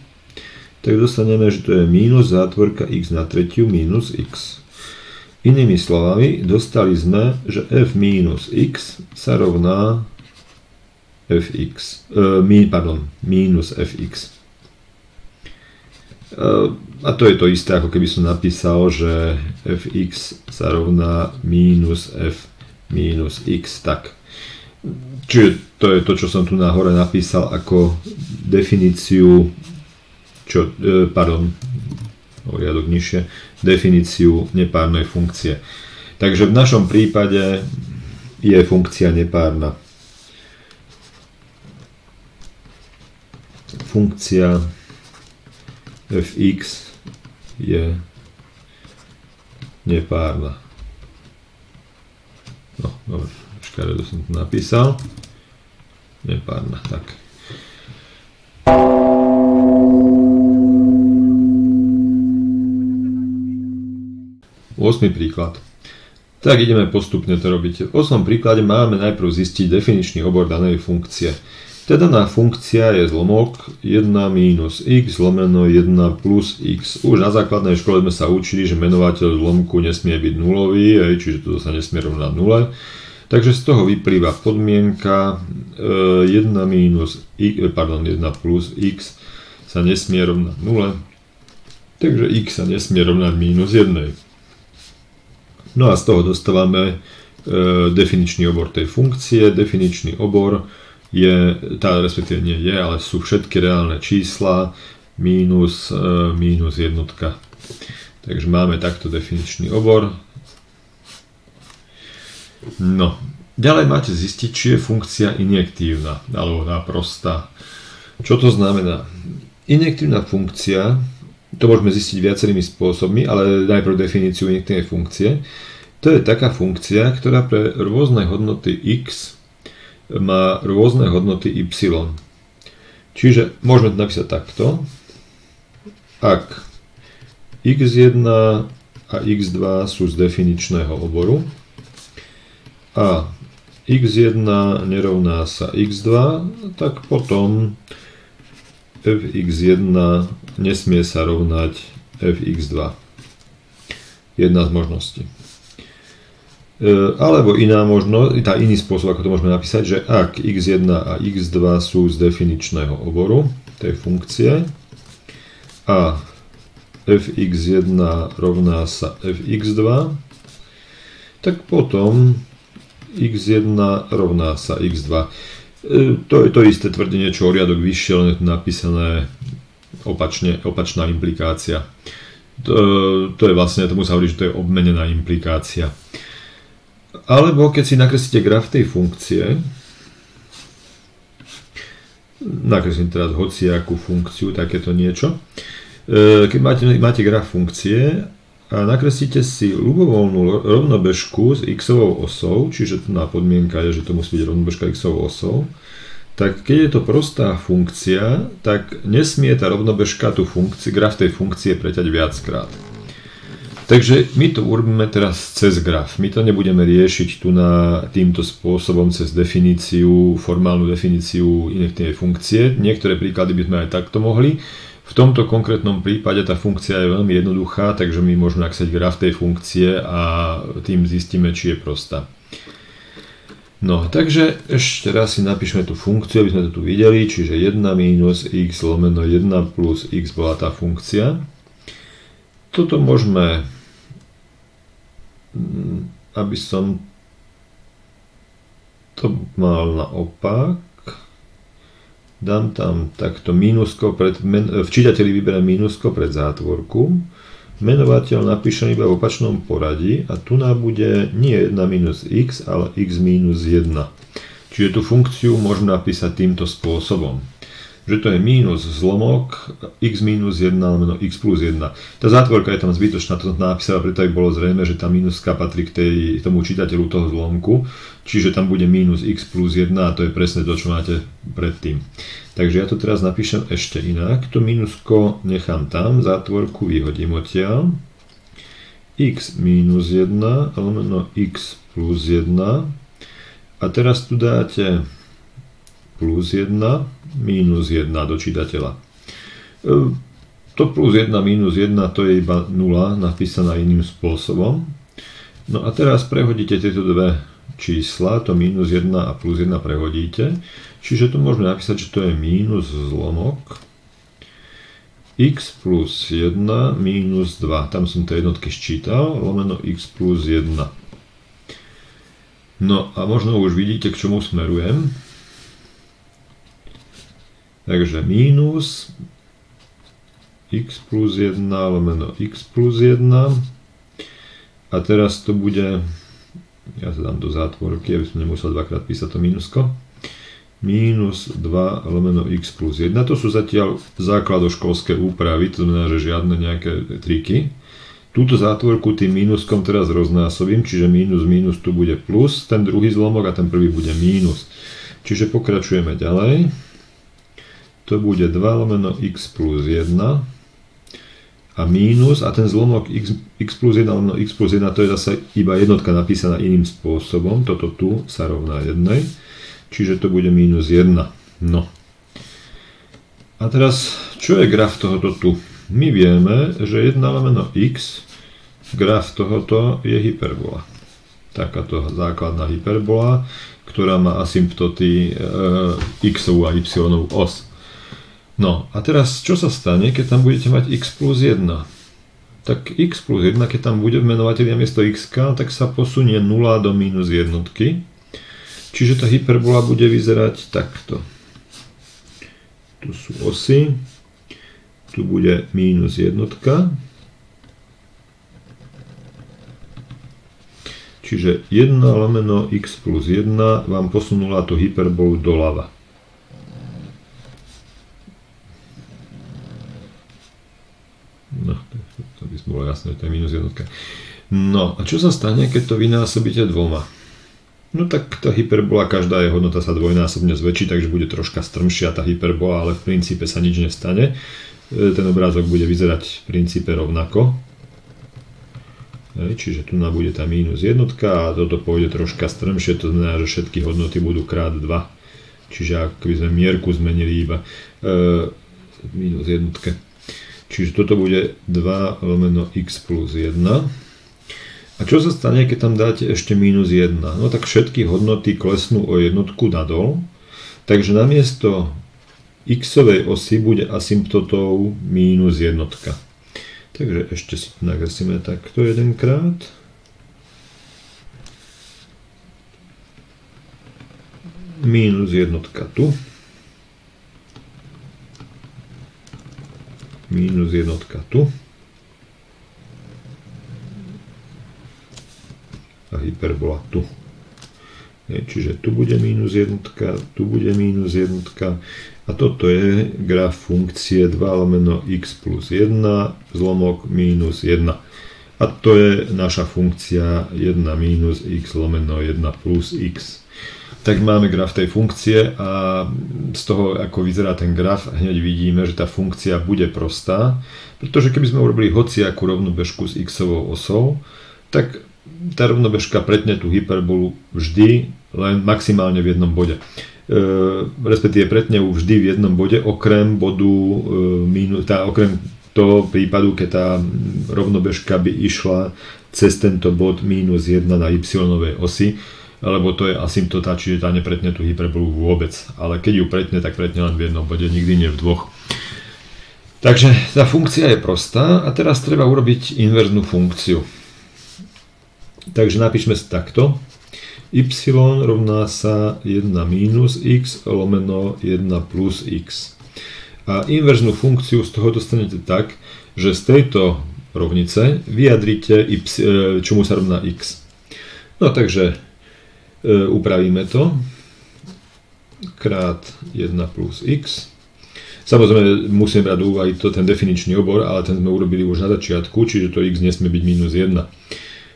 tak dostaneme, že to je minus zátvorka x na tretiu minus x. Inými slovami, dostali sme, že f minus x sa rovná minus fx. A to je to isté, ako keby som napísal, že fx sa rovná minus f minus x. Tak. Čiže to je to, čo som tu nahore napísal ako definíciu, riadok nižšie, definíciu nepárnej funkcie. Takže v našom prípade je funkcia nepárna. Funkcia fx je nepárna. No, dobre, škaredo som to napísal. Nepárna, tak. Osmý príklad. Tak ideme postupne to robiť. V 8. príklade máme najprv zistiť definičný obor danej funkcie. Tá daná funkcia je zlomok 1 minus x lomeno 1 plus x. Už na základnej škole sme sa učili, že menovateľ zlomku nesmie byť nulový, čiže to sa nesmie rovnať nule. Takže z toho vyplýva podmienka 1 plus x sa nesmie rovnať nule. Takže x sa nesmie rovnať minus 1. No a z toho dostávame definičný obor tej funkcie. Definičný obor je, respektíve nie je, ale sú všetky reálne čísla minus jednotka. Takže máme takto definičný obor. No, ďalej máte zistiť, či je funkcia injektívna, alebo prostá. Čo to znamená? Injektívna funkcia, to môžeme zistiť viacerými spôsobmi, ale najprv definíciu injektívnej funkcie. To je taká funkcia, ktorá pre rôzne hodnoty x má rôzne hodnoty y. Čiže môžeme to napísať takto. Ak x1 a x2 sú z definičného oboru a x1 nerovná sa x2, tak potom fx1 nesmie sa rovnať fx2. Jedna z možností. Alebo iná možnosť, iný spôsob, ako to môžeme napísať, že ak x1 a x2 sú z definičného oboru tej funkcie a fx1 rovná sa fx2, tak potom x1 rovná sa x2. To je to isté tvrdenie, čo o riadok vyššie, len je tu napísané opačná implikácia. To je vlastne, tomu sa hovorí, že to je obmenená implikácia. Alebo keď si nakreslíte graf tej funkcie, nakreslím teraz hociakú funkciu, takéto niečo, keď máte graf funkcie a nakreslíte si ľubovoľnú rovnobežku s x-ovou osou, čiže tu podmienka je, že to musí byť rovnobežka x-ovou osou, tak keď je to prostá funkcia, tak nesmie tá rovnobežka graf tej funkcie preťať viackrát. Takže my to urobíme teraz cez graf. My to nebudeme riešiť tu týmto spôsobom cez formálnu definíciu injektívnej funkcie. Niektoré príklady by sme aj takto mohli. V tomto konkrétnom prípade tá funkcia je veľmi jednoduchá, takže my môžeme nakresliť graf tej funkcie a tým zistíme, či je prostá. No, takže ešte raz si napíšeme tú funkciu, aby sme to tu videli, čiže 1 minus x lomeno 1 plus x bola tá funkcia. Toto môžeme, aby som to mal naopak, dám tam takto mínusko, v čítateli vyberám mínusko pred zátvorku, menovateľ napíšem iba v opačnom poradí a tu nám bude nie 1 minus x, ale x minus 1. Čiže tú funkciu môžem napísať týmto spôsobom. Že to je mínus zlomok x minus 1 lomeno x plus 1. Tá zátvorka je tam zbytočná, to som napísal, preto by bolo zrejme, že tá mínuska patrí k tomu čitateľu toho zlomku, čiže tam bude mínus x plus 1 a to je presne to, čo máte predtým. Takže ja to teraz napíšem ešte inak, to mínusko nechám tam, zátvorku vyhodím odtiaľ, x minus 1 lomeno x plus 1 a teraz tu dáte plus 1, minus 1 do čitateľa. To plus 1 minus 1 to je iba 0 napísaná iným spôsobom. No a teraz prehodíte tieto dve čísla, to minus 1 a plus 1 prehodíte. Čiže tu môžeme napísať, že to je mínus zlomok x plus 1 minus 2. Tam som tie jednotky sčítal, lomeno x plus 1. No a možno už vidíte, k čomu smerujem. Takže mínus x plus 1 lomeno x plus 1. A teraz to bude, ja to dám do zátvorky, aby som nemusel dvakrát písať to mínusko. Minus 2 lomeno x plus 1. To sú zatiaľ základoškolské úpravy, to znamená, že žiadne nejaké triky. Túto zátvorku tým mínuskom teraz roznásobím, čiže mínus minus tu bude plus, ten druhý zlomok a ten prvý bude mínus. Čiže pokračujeme ďalej. To bude 2 lomeno x plus 1 a mínus, a ten zlomok x plus 1 lomeno x plus 1, to je zase iba jednotka napísaná iným spôsobom, toto tu sa rovná 1. Čiže to bude minus 1. No. A teraz, čo je graf tohoto tu? My vieme, že 1 lomeno x, graf tohoto je hyperbola. Takáto základná hyperbola, ktorá má asymptoty x-ovú a y-ovú os. No a teraz, čo sa stane, keď tam budete mať x plus 1? Tak x plus 1, keď tam bude v menovateli namiesto x, tak sa posunie 0 do minus jednotky. Čiže tá hyperbola bude vyzerať takto. Tu sú osy, tu bude mínus jednotka. Čiže 1 lomeno x plus 1 vám posunula tú hyperbolu doľava. No, to by bolo jasné, to je mínus jednotka. No, a čo sa stane, keď to vynásobíte dvoma? No tak tá hyperbola, každá jej hodnota sa dvojnásobne zväčší, takže bude troška strmšia tá hyperbola, ale v princípe sa nič nestane. Ten obrázok bude vyzerať v princípe rovnako. Čiže tu bude tá mínus jednotka a toto pôjde troška strmšie, to znamená, že všetky hodnoty budú krát 2. Čiže ak by sme mierku zmenili iba mínus jednotke. Čiže toto bude 2 lomeno x plus 1. A čo sa stane, keď tam dáte ešte minus 1? No tak všetky hodnoty klesnú o jednotku nadol, takže namiesto x-ovej osy bude asymptotou minus jednotka. Takže ešte si to nakreslíme takto jedenkrát. Minus jednotka tu. Minus jednotka tu. A hyperbola tu. Čiže tu bude minus jednotka, tu bude minus jednotka. A toto je graf funkcie 2 lomeno x plus 1, zlomok minus 1. A to je naša funkcia 1 minus x lomeno 1 plus x. Tak máme graf tej funkcie a z toho, ako vyzerá ten graf, hneď vidíme, že tá funkcia bude prostá, pretože keby sme urobili hociakú rovnobežku s x-ovou osou, tak tá rovnobežka pretne tú hyperbolu vždy len maximálne v jednom bode. Respektíve pretne ju vždy v jednom bode, okrem bodu okrem toho prípadu, keď tá rovnobežka by išla cez tento bod minus 1 na y-ovej osi, lebo to je asymptota, čiže tá nepretne tú hyperbolu vôbec. Ale keď ju pretne, tak pretne len v jednom bode, nikdy nie v dvoch. Takže tá funkcia je prostá a teraz treba urobiť inverznú funkciu. Takže napíšme si takto. Y rovná sa 1 minus x lomeno 1 plus x. A inverznú funkciu z toho dostanete tak, že z tejto rovnice vyjadrite čomu sa rovná x. No takže upravíme to. Krát 1 plus x. Samozrejme musíme brať do úvahy ten definičný obor, ale ten sme urobili už na začiatku, čiže to x nesmie byť minus 1.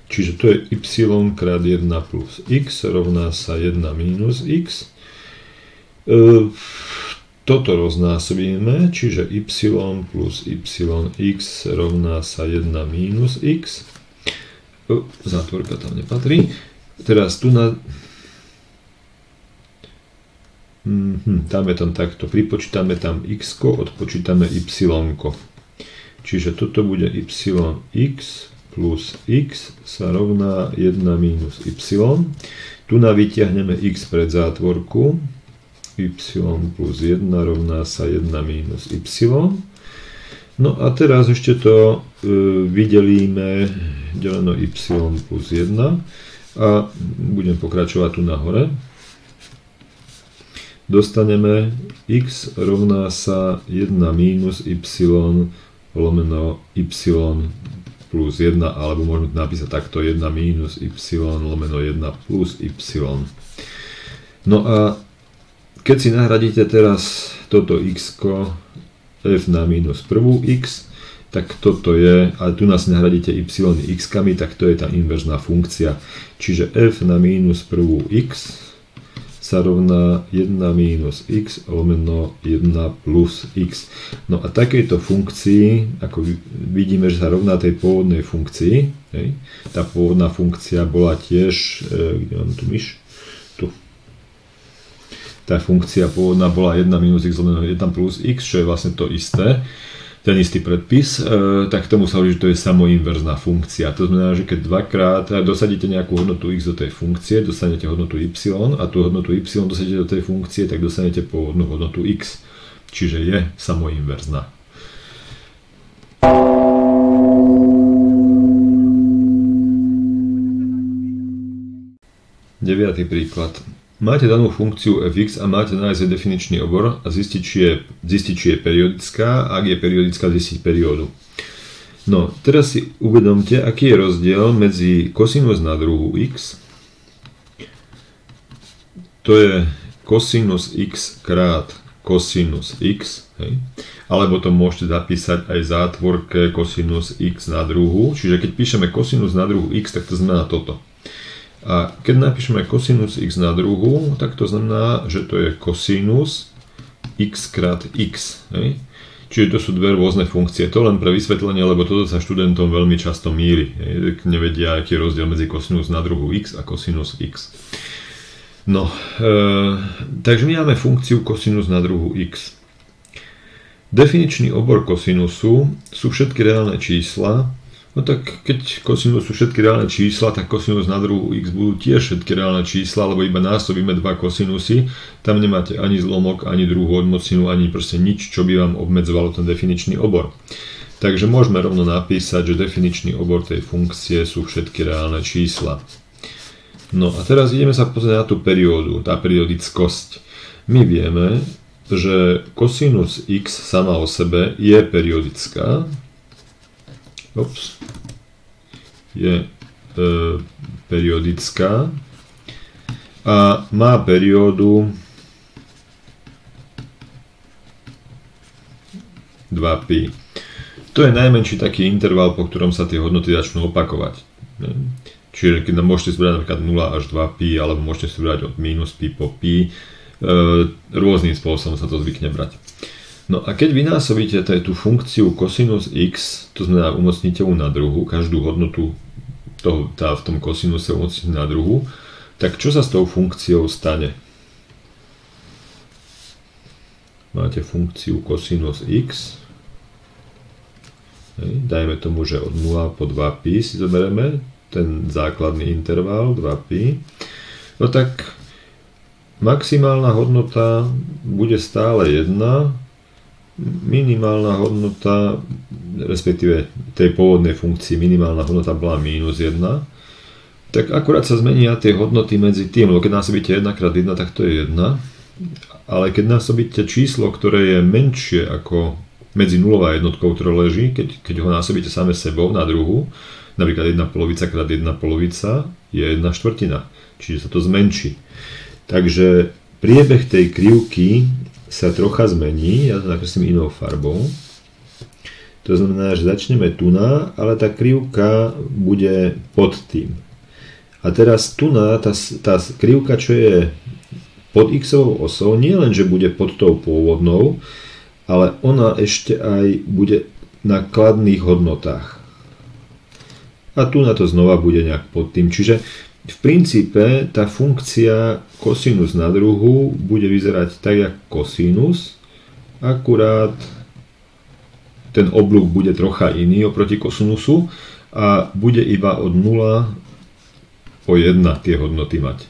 Čiže to je y krát 1 plus x rovná sa 1 minus x. Toto roznásobíme, čiže y plus yx rovná sa 1 minus x. Zátvorka tam nepatrí. Teraz tu dáme tam takto, pripočítame tam x, odpočítame y. Čiže toto bude yx plus x sa rovná 1 minus y. Tu vytiahneme x pred zátvorku. Y plus 1 rovná sa 1 minus y. No a teraz ešte to vydelíme deleno y plus 1 a budem pokračovať tu nahore. Dostaneme x rovná sa 1 minus y lomeno y plus 1, alebo môžeme napísať takto 1 minus y lomeno 1 plus y. No a keď si nahradíte teraz toto x f na minus prvú x, tak toto je, a tu nás nahradíte y x-kami, tak to je tá inverzná funkcia. Čiže f na minus prvú x sa rovná 1 minus x lomeno 1 plus x. No a takejto funkcii, ako vidíme, že sa rovná tej pôvodnej funkcii, hej, tá pôvodná funkcia bola tiež, kde mám tu myš? Tu. Tá funkcia pôvodná bola 1 minus x lomeno 1 plus x, čo je vlastne to isté, ten istý predpis, tak tomu sa hovorí, že to je samoinverzná funkcia. To znamená, že keď dvakrát dosadíte nejakú hodnotu x do tej funkcie, dostanete hodnotu y a tú hodnotu y dosadíte do tej funkcie, tak dostanete pôvodnú hodnotu x. Čiže je samoinverzná. Deviatý príklad. Máte danú funkciu fx a máte nájsť definičný obor a zistiť, či je periodická, a ak je periodická, zistiť periódu. No, teraz si uvedomte, aký je rozdiel medzi kosinus na druhu x, to je kosinus x krát kosinus x, hej? Alebo to môžete zapísať aj v zátvorke kosinus x na druhu, čiže keď píšeme kosinus na druhu x, tak to znamená toto. A keď napíšeme kosinus x na druhu, tak to znamená, že to je kosinus x krát x. Hej? Čiže to sú dve rôzne funkcie. To len pre vysvetlenie, lebo toto sa študentom veľmi často mýli. Nevedia, aký je rozdiel medzi kosinus na druhu x a kosinus x. No, takže my máme funkciu kosinus na druhu x. Definičný obor kosinusu sú všetky reálne čísla. No tak keď kosinus sú všetky reálne čísla, tak kosinus na druhu x budú tiež všetky reálne čísla, lebo iba násobíme dva kosinusy, tam nemáte ani zlomok, ani druhú odmocninu, ani proste nič, čo by vám obmedzovalo ten definičný obor. Takže môžeme rovno napísať, že definičný obor tej funkcie sú všetky reálne čísla. No a teraz ideme sa pozrieť na tú periódu, tá periodickosť. My vieme, že kosinus x sama o sebe je periodická, je periodická a má periódu 2π. To je najmenší taký interval, po ktorom sa tie hodnoty začnú opakovať. Čiže keď môžete si brať napríklad 0 až 2π, alebo môžete si brať od minus π po π, rôznym spôsobom sa to zvykne brať. No a keď vynásobíte tú funkciu kosinus x, to znamená umocníte ju na druhu, každú hodnotu v tom kosinuse umocníte na druhu, tak čo sa s tou funkciou stane? Máte funkciu kosinus x, dajme tomu, že od 0 po 2π si zoberieme ten základný interval 2π, no tak maximálna hodnota bude stále 1, minimálna hodnota, respektíve tej pôvodnej funkcii minimálna hodnota bola minus 1, tak akurát sa zmenia tie hodnoty medzi tým, lebo keď násobíte 1 krát 1, tak to je 1, ale keď násobíte číslo, ktoré je menšie ako medzi 0 a jednotkou, ktoré leží, keď ho násobíte same sebou na druhu, napríklad 1 polovica krát 1 polovica je 1 štvrtina, čiže sa to zmenší. Takže priebeh tej krivky sa trocha zmení, ja to nakreslím inou farbou. To znamená, že začneme tuná, ale tá krivka bude pod tým. A teraz tuná, tá krivka, čo je pod x-ovou osou, nie len, že bude pod tou pôvodnou, ale ona ešte aj bude na kladných hodnotách. A tu na to znova bude nejak pod tým. Čiže v princípe tá funkcia kosinus na druhu bude vyzerať tak, jak kosinus, akurát ten oblúk bude trocha iný oproti kosinusu a bude iba od 0 po 1 tie hodnoty mať.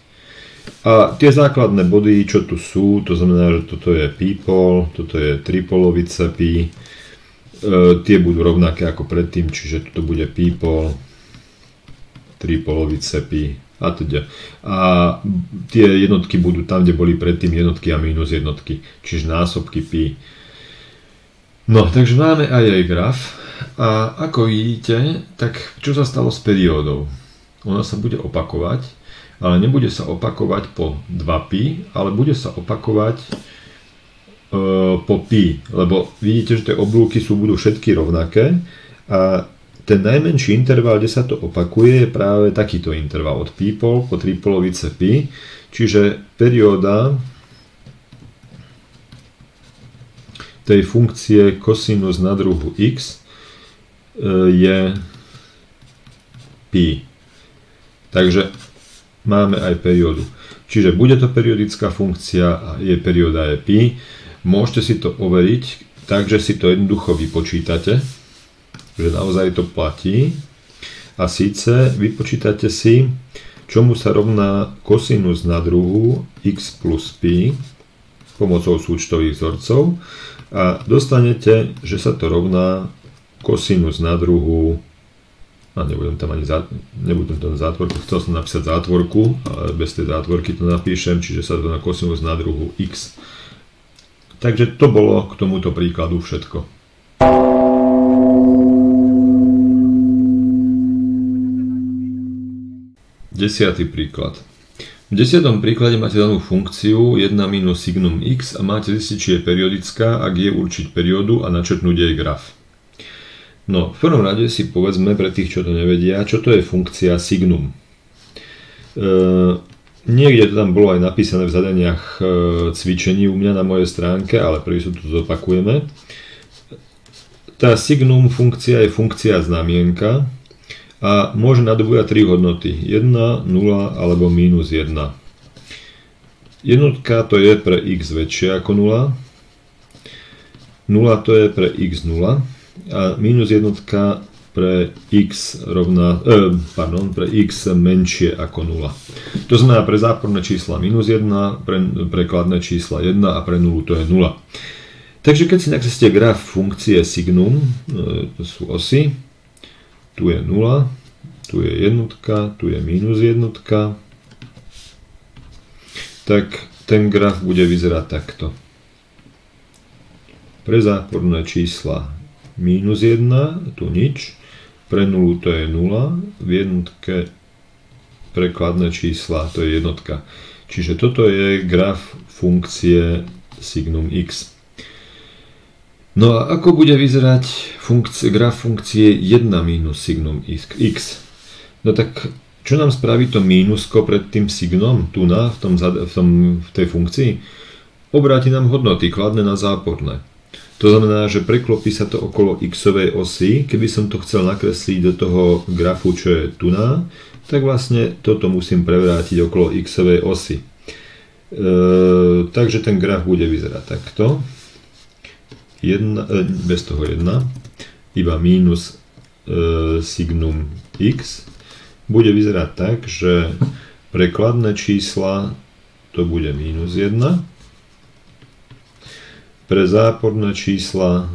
A tie základné body, čo tu sú, to znamená, že toto je pi-pol, toto je 3 polovice pi, tie budú rovnaké ako predtým, čiže toto bude pi-pol, 3 polovice pi a teda. A tie jednotky budú tam, kde boli predtým jednotky a mínus jednotky, čiže násobky pi. No, takže máme aj graf a ako vidíte, tak čo sa stalo s periódou? Ona sa bude opakovať, ale nebude sa opakovať po 2pi, ale bude sa opakovať po pi, lebo vidíte, že tie oblúky budú všetky rovnaké a ten najmenší interval, kde sa to opakuje, je práve takýto interval od pi-pol po 3 polovice pi, čiže perióda tej funkcie kosinus na druhu x je pi. Takže máme aj periódu. Čiže bude to periodická funkcia a jej perióda je pi. Môžete si to overiť, takže si to jednoducho vypočítate, že naozaj to platí. A síce vypočítate si, čomu sa rovná kosinus na druhu x plus pi pomocou súčtových vzorcov a dostanete, že sa to rovná kosinus na druhu, a nebudem tam zátvorku, chcel som napísať zátvorku, ale bez tej zátvorky to napíšem, čiže sa to na kosinus na druhu x. Takže to bolo k tomuto príkladu všetko. Desiatý príklad. V 10. príklade máte danú funkciu 1 minus signum x a máte zistiť, či je periodická, ak je určiť periódu a načrtnúť jej graf. No, v prvom rade si povedzme pre tých, čo to nevedia, čo to je funkcia signum. Niekde to tam bolo aj napísané v zadaniach cvičení u mňa na mojej stránke, ale prvý to zopakujeme. Tá signum funkcia je funkcia znamienka a môže nadobúvať 3 hodnoty. 1, 0 alebo minus 1. Jednotka to je pre x väčšie ako 0. 0 to je pre x 0. A minus jednotka pre x pre x menšie ako 0. To znamená pre záporné čísla minus 1, pre kladné čísla 1 a pre 0 to je 0. Takže keď si nakreslíte graf funkcie signum, to sú osy, tu je 0, tu je jednotka, tu je minus jednotka, tak ten graf bude vyzerať takto. Pre záporné čísla minus 1, tu nič, pre 0 to je 0, v jednotke pre kladné čísla to je jednotka. Čiže toto je graf funkcie signum x. No a ako bude vyzerať graf funkcie 1 minus signum x? No tak čo nám spraví to mínusko pred tým signom tu v tej funkcii? Obráti nám hodnoty kladné na záporné. To znamená, že preklopí sa to okolo x-ovej osy. Keby som to chcel nakresliť do toho grafu, čo je tu tak vlastne toto musím prevrátiť okolo x-ovej osy. Takže ten graf bude vyzerať takto. Bez toho 1, iba minus signum x. Bude vyzerať tak, že pre kladné čísla to bude minus 1. Pre záporné čísla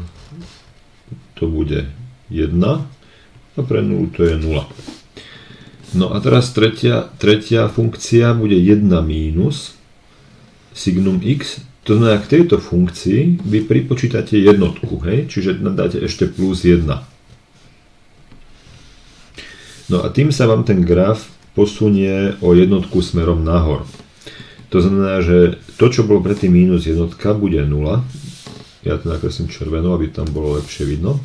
to bude 1 a pre 0 to je 0. No a teraz tretia funkcia bude 1 mínus signum x. To znamená, k tejto funkcii vy pripočítate jednotku, hej? Čiže dáte ešte plus 1. No a tým sa vám ten graf posunie o jednotku smerom nahor. To znamená, že to, čo bolo predtým minus jednotka, bude 0. Ja to nakreslím červenou, aby tam bolo lepšie vidno.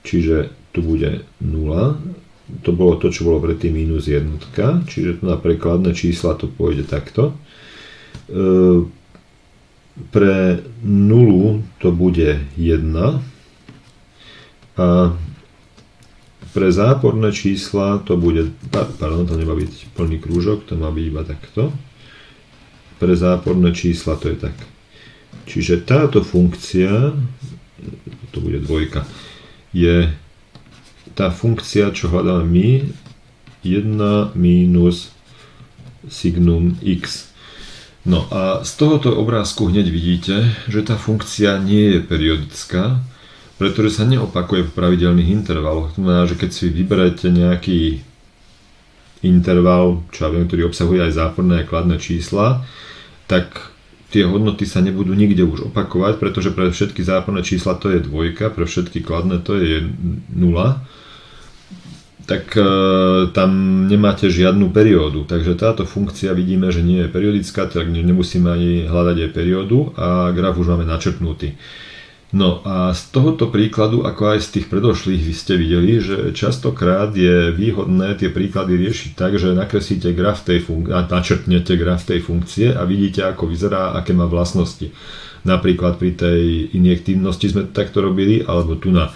Čiže tu bude 0. To bolo to, čo bolo predtým minus jednotka. Čiže tu na prekladné čísla to pôjde takto. Pre 0 to bude 1. A pre záporné čísla to bude, pardon, to nemá byť plný krúžok, to má byť iba takto. Pre záporné čísla to je tak. Čiže táto funkcia to bude dvojka, je tá funkcia, čo hľadáme my, 1 minus signum x. No a z tohoto obrázku hneď vidíte, že tá funkcia nie je periodická, pretože sa neopakuje v pravidelných intervaloch. To znamená, že keď si vyberete nejaký interval, čo ja viem, ktorý obsahuje aj záporné a kladné čísla, tak tie hodnoty sa nebudú nikde už opakovať, pretože pre všetky záporné čísla to je dvojka, pre všetky kladné to je 0. Tak tam nemáte žiadnu periódu. Takže táto funkcia vidíme, že nie je periodická, tak nemusíme ani hľadať jej periódu a graf už máme načrtnutý. No a z tohoto príkladu, ako aj z tých predošlých, vy ste videli, že častokrát je výhodné tie príklady riešiť tak, že nakreslíte graf tej načrtnete graf tej funkcie a vidíte, ako vyzerá, aké má vlastnosti. Napríklad pri tej injektívnosti sme takto robili, alebo tu na.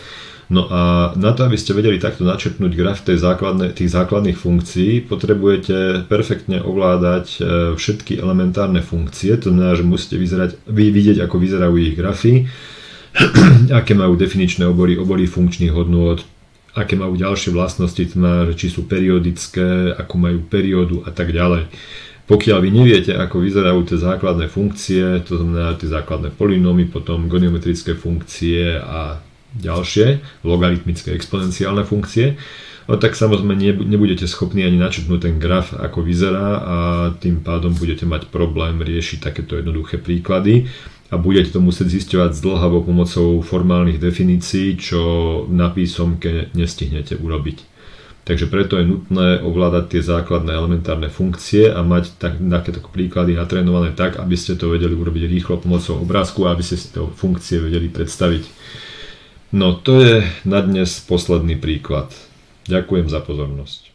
No a na to, aby ste vedeli takto načrtnúť graf tých základných funkcií, potrebujete perfektne ovládať všetky elementárne funkcie, to znamená, že musíte vidieť, ako vyzerajú ich grafy, aké majú definičné obory funkčných hodnôt, aké majú ďalšie vlastnosti, to znamená, či sú periodické, akú majú periódu a tak ďalej. Pokiaľ vy neviete, ako vyzerajú tie základné funkcie, to znamená tie základné polynómy, potom goniometrické funkcie a ďalšie, logaritmické exponenciálne funkcie, tak samozrejme nebudete schopní ani načrtnúť ten graf, ako vyzerá a tým pádom budete mať problém riešiť takéto jednoduché príklady a budete to musieť zisťovať zdĺhavo pomocou formálnych definícií, čo na písomke nestihnete urobiť. Takže preto je nutné ovládať tie základné elementárne funkcie a mať takéto príklady natrénované tak, aby ste to vedeli urobiť rýchlo pomocou obrázku a aby ste si to funkcie vedeli predstaviť. No to je na dnes posledný príklad. Ďakujem za pozornosť.